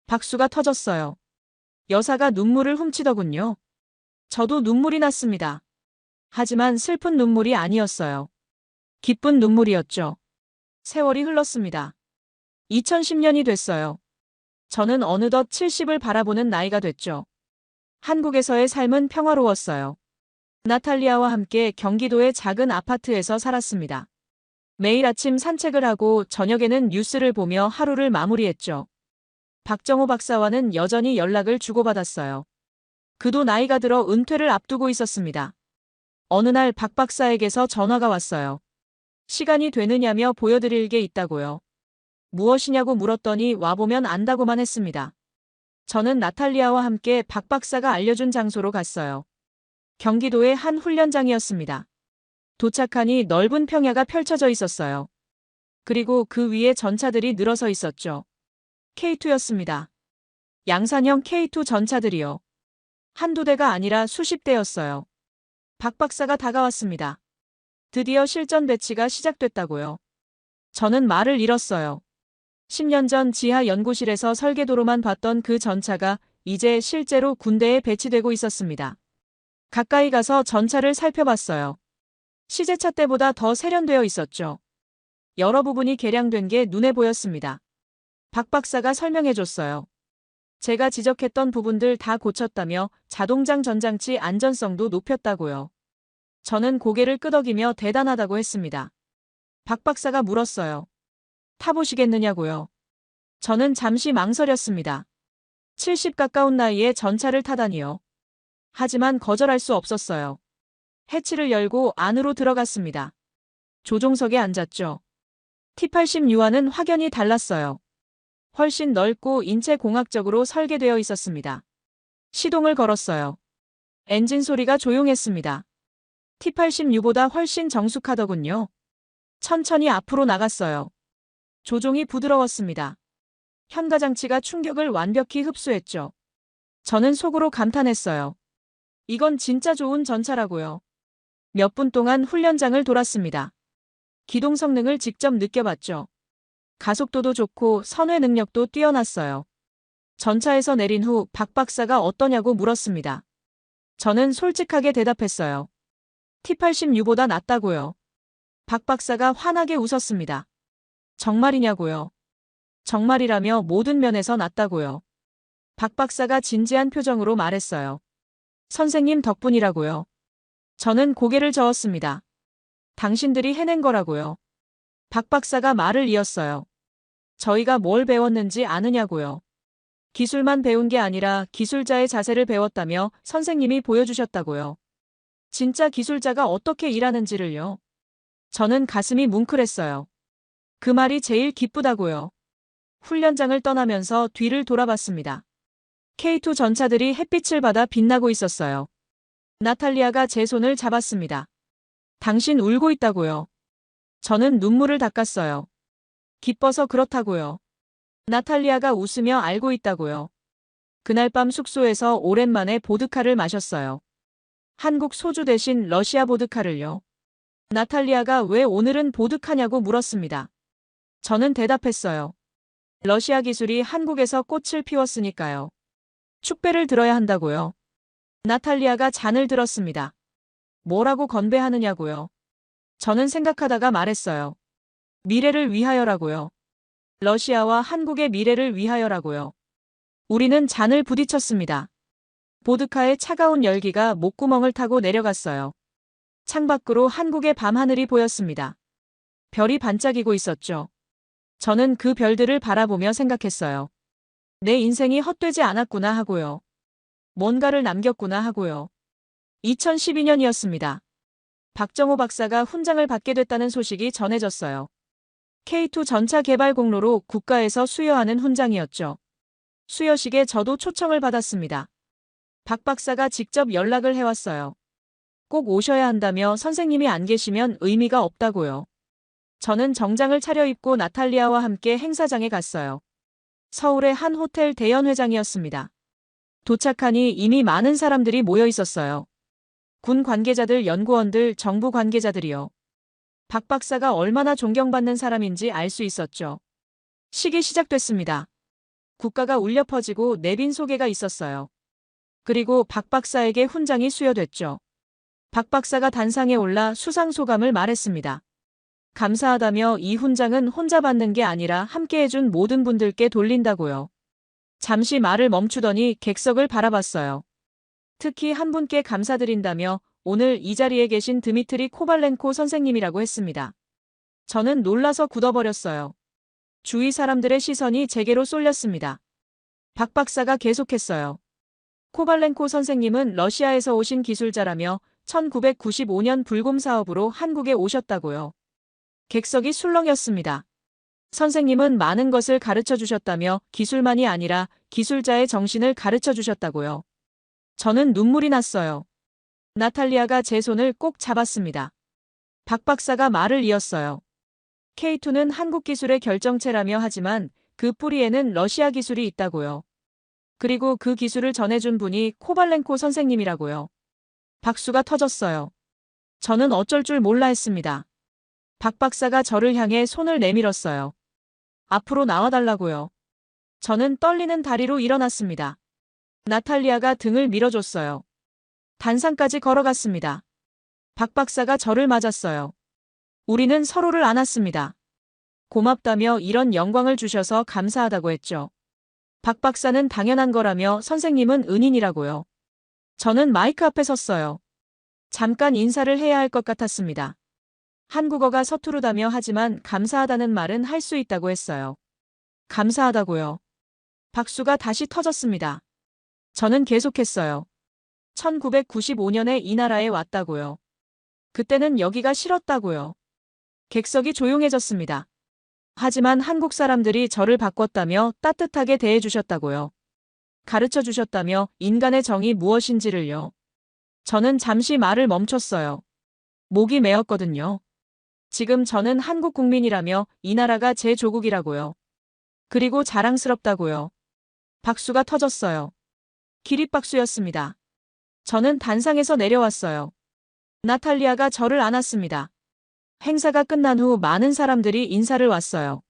박수가 터졌어요. 여사가 눈물을 훔치더군요. 저도 눈물이 났습니다. 하지만 슬픈 눈물이 아니었어요. 기쁜 눈물이었죠. 세월이 흘렀습니다. 2010년이 됐어요. 저는 어느덧 70을 바라보는 나이가 됐죠. 한국에서의 삶은 평화로웠어요. 나탈리아와 함께 경기도의 작은 아파트에서 살았습니다. 매일 아침 산책을 하고 저녁에는 뉴스를 보며 하루를 마무리했죠. 박정호 박사와는 여전히 연락을 주고받았어요. 그도 나이가 들어 은퇴를 앞두고 있었습니다. 어느 날 박 박사에게서 전화가 왔어요. 시간이 되느냐며 보여드릴 게 있다고요. 무엇이냐고 물었더니 와보면 안다고만 했습니다. 저는 나탈리아와 함께 박 박사가 알려준 장소로 갔어요. 경기도의 한 훈련장이었습니다. 도착하니 넓은 평야가 펼쳐져 있었어요. 그리고 그 위에 전차들이 늘어서 있었죠. K2였습니다. 양산형 K2 전차들이요. 한두 대가 아니라 수십 대였어요. 박 박사가 다가왔습니다. 드디어 실전 배치가 시작됐다고요. 저는 말을 잃었어요. 10년 전 지하 연구실에서 설계도로만 봤던 그 전차가 이제 실제로 군대에 배치되고 있었습니다. 가까이 가서 전차를 살펴봤어요. 시제차 때보다 더 세련되어 있었죠. 여러 부분이 개량된 게 눈에 보였습니다. 박 박사가 설명해줬어요. 제가 지적했던 부분들 다 고쳤다며 자동장 전장치 안전성도 높였다고요. 저는 고개를 끄덕이며 대단하다고 했습니다. 박 박사가 물었어요. 타보시겠느냐고요. 저는 잠시 망설였습니다. 70 가까운 나이에 전차를 타다니요. 하지만 거절할 수 없었어요. 해치를 열고 안으로 들어갔습니다. 조종석에 앉았죠. T-80U와는 확연히 달랐어요. 훨씬 넓고 인체공학적으로 설계되어 있었습니다. 시동을 걸었어요. 엔진 소리가 조용했습니다. T-80U보다 훨씬 정숙하더군요. 천천히 앞으로 나갔어요. 조종이 부드러웠습니다. 현가장치가 충격을 완벽히 흡수했죠. 저는 속으로 감탄했어요. 이건 진짜 좋은 전차라고요. 몇 분 동안 훈련장을 돌았습니다. 기동 성능을 직접 느껴봤죠. 가속도도 좋고 선회 능력도 뛰어났어요. 전차에서 내린 후 박 박사가 어떠냐고 물었습니다. 저는 솔직하게 대답했어요. T-80U보다 낫다고요. 박 박사가 환하게 웃었습니다. 정말이냐고요. 정말이라며 모든 면에서 낫다고요. 박 박사가 진지한 표정으로 말했어요. 선생님 덕분이라고요. 저는 고개를 저었습니다. 당신들이 해낸 거라고요. 박 박사가 말을 이었어요. 저희가 뭘 배웠는지 아느냐고요. 기술만 배운 게 아니라 기술자의 자세를 배웠다며 선생님이 보여주셨다고요. 진짜 기술자가 어떻게 일하는지를요. 저는 가슴이 뭉클했어요. 그 말이 제일 기쁘다고요. 훈련장을 떠나면서 뒤를 돌아봤습니다. K2 전차들이 햇빛을 받아 빛나고 있었어요. 나탈리아가 제 손을 잡았습니다. 당신 울고 있다고요. 저는 눈물을 닦았어요. 기뻐서 그렇다고요. 나탈리아가 웃으며 알고 있다고요. 그날 밤 숙소에서 오랜만에 보드카를 마셨어요. 한국 소주 대신 러시아 보드카를요. 나탈리아가 왜 오늘은 보드카냐고 물었습니다. 저는 대답했어요. 러시아 기술이 한국에서 꽃을 피웠으니까요. 축배를 들어야 한다고요. 나탈리아가 잔을 들었습니다. 뭐라고 건배하느냐고요. 저는 생각하다가 말했어요. 미래를 위하여라고요. 러시아와 한국의 미래를 위하여라고요. 우리는 잔을 부딪혔습니다. 보드카의 차가운 열기가 목구멍을 타고 내려갔어요. 창밖으로 한국의 밤하늘이 보였습니다. 별이 반짝이고 있었죠. 저는 그 별들을 바라보며 생각했어요. 내 인생이 헛되지 않았구나 하고요. 뭔가를 남겼구나 하고요. 2012년이었습니다. 박정호 박사가 훈장을 받게 됐다는 소식이 전해졌어요. K2 전차 개발 공로로 국가에서 수여하는 훈장이었죠. 수여식에 저도 초청을 받았습니다. 박 박사가 직접 연락을 해왔어요. 꼭 오셔야 한다며 선생님이 안 계시면 의미가 없다고요. 저는 정장을 차려입고 나탈리아와 함께 행사장에 갔어요. 서울의 한 호텔 대연회장이었습니다. 도착하니 이미 많은 사람들이 모여 있었어요. 군 관계자들, 연구원들, 정부 관계자들이요. 박 박사가 얼마나 존경받는 사람인지 알 수 있었죠. 식이 시작됐습니다. 국가가 울려 퍼지고 내빈 소개가 있었어요. 그리고 박 박사에게 훈장이 수여됐죠. 박 박사가 단상에 올라 수상 소감을 말했습니다. 감사하다며 이 훈장은 혼자 받는 게 아니라 함께 해준 모든 분들께 돌린다고요. 잠시 말을 멈추더니 객석을 바라봤어요. 특히 한 분께 감사드린다며 오늘 이 자리에 계신 드미트리 코발렌코 선생님이라고 했습니다. 저는 놀라서 굳어버렸어요. 주위 사람들의 시선이 제게로 쏠렸습니다. 박 박사가 계속했어요. 코발렌코 선생님은 러시아에서 오신 기술자라며 1995년 불곰 사업으로 한국에 오셨다고요. 객석이 술렁였습니다. 선생님은 많은 것을 가르쳐 주셨다며 기술만이 아니라 기술자의 정신을 가르쳐 주셨다고요. 저는 눈물이 났어요. 나탈리아가 제 손을 꼭 잡았습니다. 박 박사가 말을 이었어요. K2는 한국 기술의 결정체라며 하지만 그 뿌리에는 러시아 기술이 있다고요. 그리고 그 기술을 전해준 분이 코발렌코 선생님이라고요. 박수가 터졌어요. 저는 어쩔 줄 몰라 했습니다. 박 박사가 저를 향해 손을 내밀었어요. 앞으로 나와달라고요. 저는 떨리는 다리로 일어났습니다. 나탈리아가 등을 밀어줬어요. 단상까지 걸어갔습니다. 박 박사가 저를 맞았어요. 우리는 서로를 안았습니다. 고맙다며 이런 영광을 주셔서 감사하다고 했죠. 박 박사는 당연한 거라며 선생님은 은인이라고요. 저는 마이크 앞에 섰어요. 잠깐 인사를 해야 할 것 같았습니다. 한국어가 서투르다며 하지만 감사하다는 말은 할 수 있다고 했어요. 감사하다고요. 박수가 다시 터졌습니다. 저는 계속했어요. 1995년에 이 나라에 왔다고요. 그때는 여기가 싫었다고요. 객석이 조용해졌습니다. 하지만 한국 사람들이 저를 바꿨다며 따뜻하게 대해주셨다고요. 가르쳐 주셨다며 인간의 정이 무엇인지를요. 저는 잠시 말을 멈췄어요. 목이 메었거든요. 지금 저는 한국 국민이라며 이 나라가 제 조국이라고요. 그리고 자랑스럽다고요. 박수가 터졌어요. 기립박수였습니다. 저는 단상에서 내려왔어요. 나탈리아가 저를 안았습니다. 행사가 끝난 후 많은 사람들이 인사를 왔어요.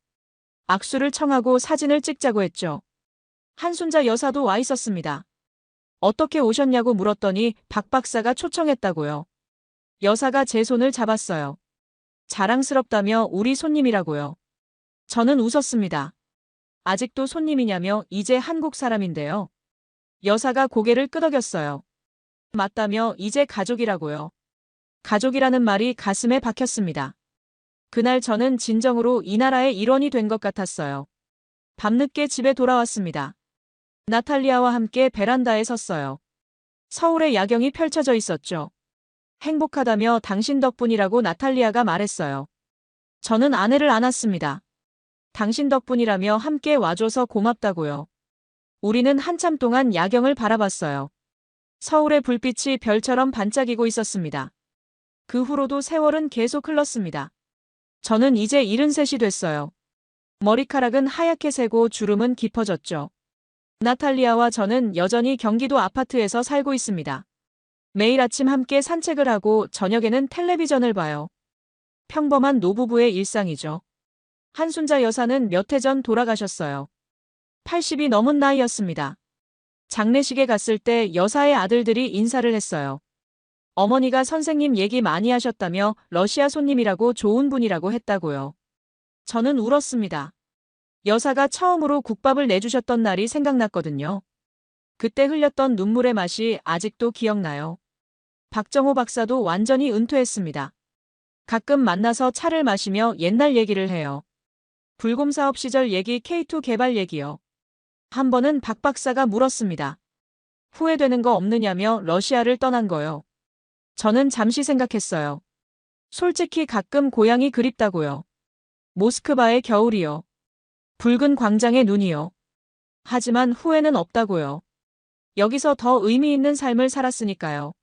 악수를 청하고 사진을 찍자고 했죠. 한순자 여사도 와 있었습니다. 어떻게 오셨냐고 물었더니 박 박사가 초청했다고요. 여사가 제 손을 잡았어요. 자랑스럽다며 우리 손님이라고요. 저는 웃었습니다. 아직도 손님이냐며 이제 한국 사람인데요. 여사가 고개를 끄덕였어요. 맞다며 이제 가족이라고요. 가족이라는 말이 가슴에 박혔습니다. 그날 저는 진정으로 이 나라의 일원이 된 것 같았어요. 밤늦게 집에 돌아왔습니다. 나탈리아와 함께 베란다에 섰어요. 서울의 야경이 펼쳐져 있었죠. 행복하다며 당신 덕분이라고 나탈리아가 말했어요. 저는 아내를 안았습니다. 당신 덕분이라며 함께 와줘서 고맙다고요. 우리는 한참 동안 야경을 바라봤어요. 서울의 불빛이 별처럼 반짝이고 있었습니다. 그 후로도 세월은 계속 흘렀습니다. 저는 이제 73이 됐어요. 머리카락은 하얗게 새고 주름은 깊어졌죠. 나탈리아와 저는 여전히 경기도 아파트에서 살고 있습니다. 매일 아침 함께 산책을 하고 저녁에는 텔레비전을 봐요. 평범한 노부부의 일상이죠. 한순자 여사는 몇 해 전 돌아가셨어요. 80이 넘은 나이였습니다. 장례식에 갔을 때 여사의 아들들이 인사를 했어요. 어머니가 선생님 얘기 많이 하셨다며 러시아 손님이라고 좋은 분이라고 했다고요. 저는 울었습니다. 여사가 처음으로 국밥을 내주셨던 날이 생각났거든요. 그때 흘렸던 눈물의 맛이 아직도 기억나요. 박정호 박사도 완전히 은퇴했습니다. 가끔 만나서 차를 마시며 옛날 얘기를 해요. 불곰 사업 시절 얘기, K2 개발 얘기요. 한 번은 박 박사가 물었습니다. 후회되는 거 없느냐며 러시아를 떠난 거요. 저는 잠시 생각했어요. 솔직히 가끔 고향이 그립다고요. 모스크바의 겨울이요. 붉은 광장의 눈이요. 하지만 후회는 없다고요. 여기서 더 의미 있는 삶을 살았으니까요.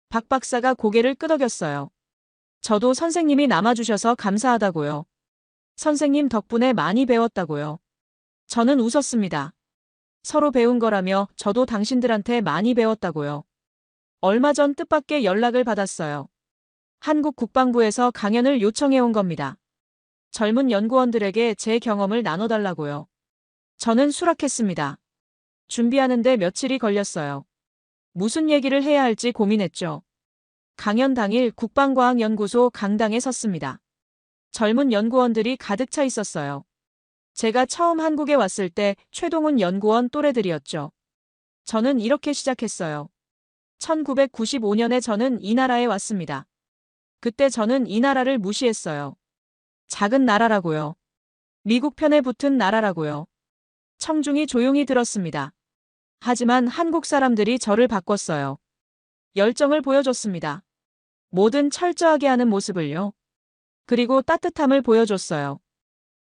박 박사가 고개를 끄덕였어요. 저도 선생님이 남아주셔서 감사하다고요. 선생님 덕분에 많이 배웠다고요. 저는 웃었습니다. 서로 배운 거라며 저도 당신들한테 많이 배웠다고요. 얼마 전 뜻밖의 연락을 받았어요. 한국 국방부에서 강연을 요청해 온 겁니다. 젊은 연구원들에게 제 경험을 나눠달라고요. 저는 수락했습니다. 준비하는데 며칠이 걸렸어요. 무슨 얘기를 해야 할지 고민했죠. 강연 당일 국방과학연구소 강당에 섰습니다. 젊은 연구원들이 가득 차 있었어요. 제가 처음 한국에 왔을 때 최동훈 연구원 또래들이었죠. 저는 이렇게 시작했어요. 1995년에 저는 이 나라에 왔습니다. 그때 저는 이 나라를 무시했어요. 작은 나라라고요. 미국 편에 붙은 나라라고요. 청중이 조용히 들었습니다. 하지만 한국 사람들이 저를 바꿨어요. 열정을 보여줬습니다. 뭐든 철저하게 하는 모습을요. 그리고 따뜻함을 보여줬어요.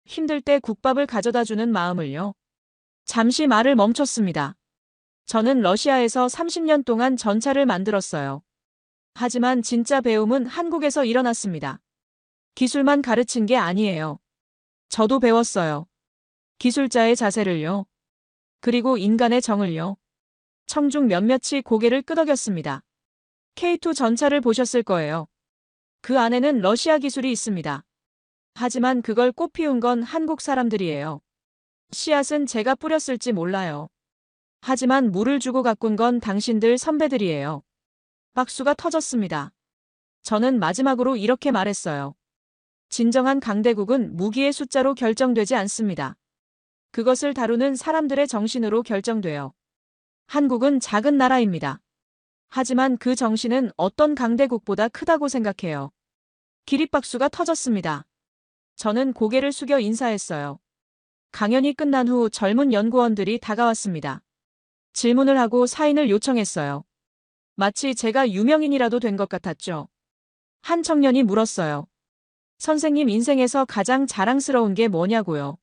힘들 때 국밥을 가져다 주는 마음을요. 잠시 말을 멈췄습니다. 저는 러시아에서 30년 동안 전차를 만들었어요. 하지만 진짜 배움은 한국에서 일어났습니다. 기술만 가르친 게 아니에요. 저도 배웠어요. 기술자의 자세를요. 그리고 인간의 정을요. 청중 몇몇이 고개를 끄덕였습니다. K2 전차를 보셨을 거예요. 그 안에는 러시아 기술이 있습니다. 하지만 그걸 꽃 피운 건 한국 사람들이에요. 씨앗은 제가 뿌렸을지 몰라요. 하지만 물을 주고 가꾼 건 당신들 선배들이에요. 박수가 터졌습니다. 저는 마지막으로 이렇게 말했어요. 진정한 강대국은 무기의 숫자로 결정되지 않습니다. 그것을 다루는 사람들의 정신으로 결정돼요. 한국은 작은 나라입니다. 하지만 그 정신은 어떤 강대국보다 크다고 생각해요. 기립박수가 터졌습니다. 저는 고개를 숙여 인사했어요. 강연이 끝난 후 젊은 연구원들이 다가왔습니다. 질문을 하고 사인을 요청했어요. 마치 제가 유명인이라도 된 것 같았죠. 한 청년이 물었어요. 선생님 인생에서 가장 자랑스러운 게 뭐냐고요.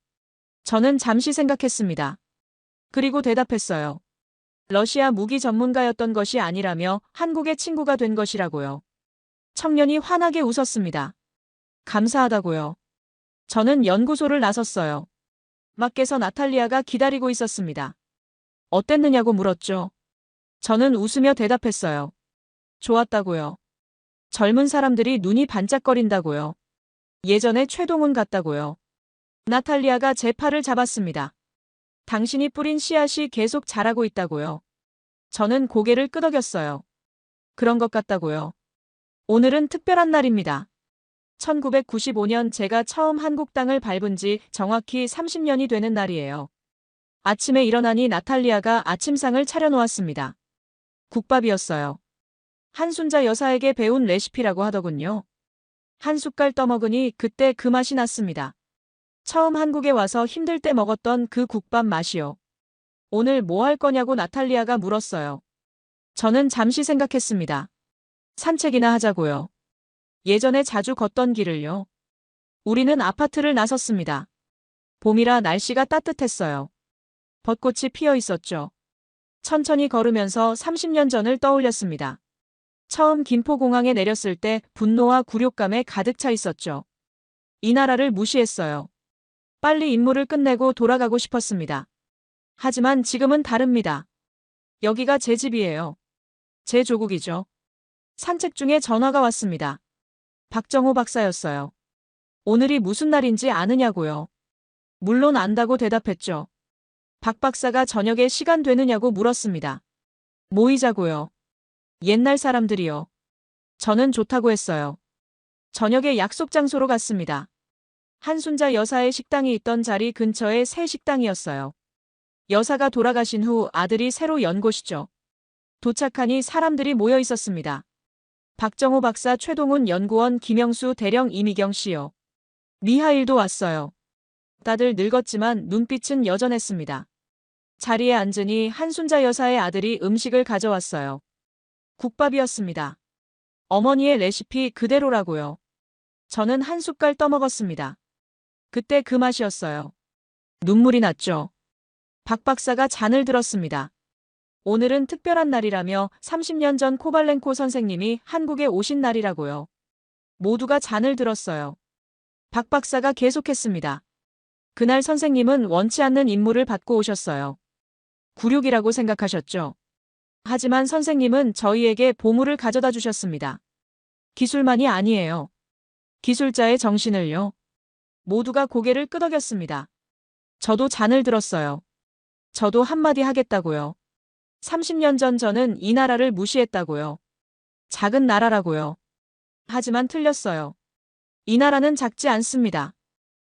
저는 잠시 생각했습니다. 그리고 대답했어요. 러시아 무기 전문가였던 것이 아니라며 한국의 친구가 된 것이라고요. 청년이 환하게 웃었습니다. 감사하다고요. 저는 연구소를 나섰어요. 밖에서 나탈리아가 기다리고 있었습니다. 어땠느냐고 물었죠. 저는 웃으며 대답했어요. 좋았다고요. 젊은 사람들이 눈이 반짝거린다고요. 예전에 최동훈 같다고요. 나탈리아가 제 팔을 잡았습니다. 당신이 뿌린 씨앗이 계속 자라고 있다고요. 저는 고개를 끄덕였어요. 그런 것 같다고요. 오늘은 특별한 날입니다. 1995년 제가 처음 한국 땅을 밟은 지 정확히 30년이 되는 날이에요. 아침에 일어나니 나탈리아가 아침상을 차려놓았습니다. 국밥이었어요. 한순자 여사에게 배운 레시피라고 하더군요. 한 숟갈 떠먹으니 그때 그 맛이 났습니다. 처음 한국에 와서 힘들 때 먹었던 그 국밥 맛이요. 오늘 뭐 할 거냐고 나탈리아가 물었어요. 저는 잠시 생각했습니다. 산책이나 하자고요. 예전에 자주 걷던 길을요. 우리는 아파트를 나섰습니다. 봄이라 날씨가 따뜻했어요. 벚꽃이 피어 있었죠. 천천히 걸으면서 30년 전을 떠올렸습니다. 처음 김포공항에 내렸을 때 분노와 굴욕감에 가득 차 있었죠. 이 나라를 무시했어요. 빨리 임무를 끝내고 돌아가고 싶었습니다. 하지만 지금은 다릅니다. 여기가 제 집이에요. 제 조국이죠. 산책 중에 전화가 왔습니다. 박정호 박사였어요. 오늘이 무슨 날인지 아느냐고요. 물론 안다고 대답했죠. 박 박사가 저녁에 시간 되느냐고 물었습니다. 모이자고요. 옛날 사람들이요. 저는 좋다고 했어요. 저녁에 약속 장소로 갔습니다. 한순자 여사의 식당이 있던 자리 근처의 새 식당이었어요. 여사가 돌아가신 후 아들이 새로 연 곳이죠. 도착하니 사람들이 모여 있었습니다. 박정호 박사, 최동훈 연구원, 김영수 대령, 이미경 씨요. 미하일도 왔어요. 다들 늙었지만 눈빛은 여전했습니다. 자리에 앉으니 한순자 여사의 아들이 음식을 가져왔어요. 국밥이었습니다. 어머니의 레시피 그대로라고요. 저는 한 숟갈 떠먹었습니다. 그때 그 맛이었어요. 눈물이 났죠. 박 박사가 잔을 들었습니다. 오늘은 특별한 날이라며 30년 전 코발렌코 선생님이 한국에 오신 날이라고요. 모두가 잔을 들었어요. 박 박사가 계속했습니다. 그날 선생님은 원치 않는 임무를 받고 오셨어요. 굴욕이라고 생각하셨죠. 하지만 선생님은 저희에게 보물을 가져다 주셨습니다. 기술만이 아니에요. 기술자의 정신을요. 모두가 고개를 끄덕였습니다. 저도 잔을 들었어요. 저도 한마디 하겠다고요. 30년 전 저는 이 나라를 무시했다고요. 작은 나라라고요. 하지만 틀렸어요. 이 나라는 작지 않습니다.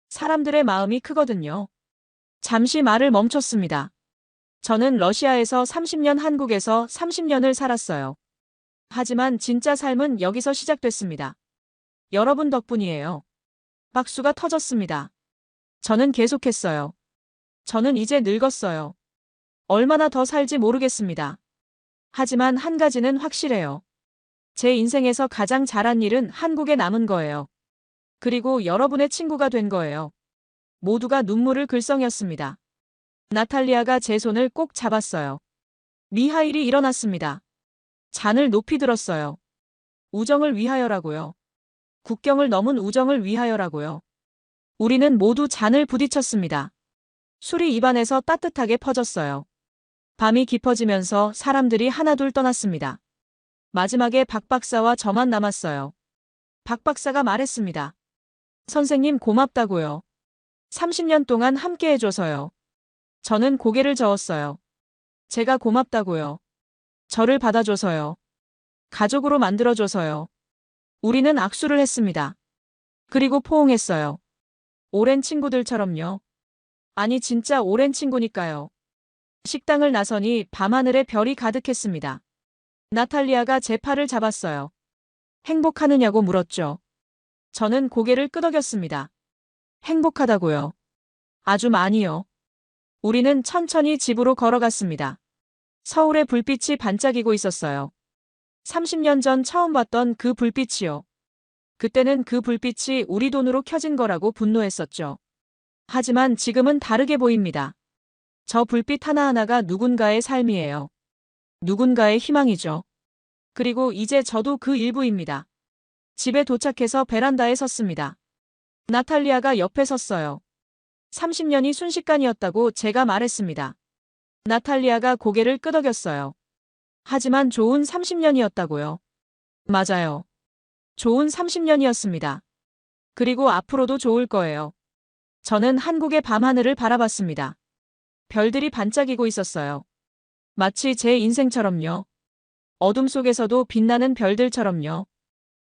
사람들의 마음이 크거든요. 잠시 말을 멈췄습니다. 저는 러시아에서 30년, 한국에서 30년을 살았어요. 하지만 진짜 삶은 여기서 시작됐습니다. 여러분 덕분이에요. 박수가 터졌습니다. 저는 계속했어요. 저는 이제 늙었어요. 얼마나 더 살지 모르겠습니다. 하지만 한 가지는 확실해요. 제 인생에서 가장 잘한 일은 한국에 남은 거예요. 그리고 여러분의 친구가 된 거예요. 모두가 눈물을 글썽였습니다. 나탈리아가 제 손을 꼭 잡았어요. 미하일이 일어났습니다. 잔을 높이 들었어요. 우정을 위하여라고요. 국경을 넘은 우정을 위하여라고요. 우리는 모두 잔을 부딪혔습니다. 술이 입안에서 따뜻하게 퍼졌어요. 밤이 깊어지면서 사람들이 하나둘 떠났습니다. 마지막에 박 박사와 저만 남았어요. 박 박사가 말했습니다. 선생님 고맙다고요. 30년 동안 함께 해줘서요. 저는 고개를 저었어요. 제가 고맙다고요. 저를 받아줘서요. 가족으로 만들어줘서요. 우리는 악수를 했습니다. 그리고 포옹했어요. 오랜 친구들처럼요. 아니 진짜 오랜 친구니까요. 식당을 나서니 밤하늘에 별이 가득했습니다. 나탈리아가 제 팔을 잡았어요. 행복하느냐고 물었죠. 저는 고개를 끄덕였습니다. 행복하다고요. 아주 많이요. 우리는 천천히 집으로 걸어갔습니다. 서울의 불빛이 반짝이고 있었어요. 30년 전 처음 봤던 그 불빛이요. 그때는 그 불빛이 우리 돈으로 켜진 거라고 분노했었죠. 하지만 지금은 다르게 보입니다. 저 불빛 하나하나가 누군가의 삶이에요. 누군가의 희망이죠. 그리고 이제 저도 그 일부입니다. 집에 도착해서 베란다에 섰습니다. 나탈리아가 옆에 섰어요. 30년이 순식간이었다고 제가 말했습니다. 나탈리아가 고개를 끄덕였어요. 하지만 좋은 30년이었다고요. 맞아요. 좋은 30년이었습니다. 그리고 앞으로도 좋을 거예요. 저는 한국의 밤하늘을 바라봤습니다. 별들이 반짝이고 있었어요. 마치 제 인생처럼요. 어둠 속에서도 빛나는 별들처럼요.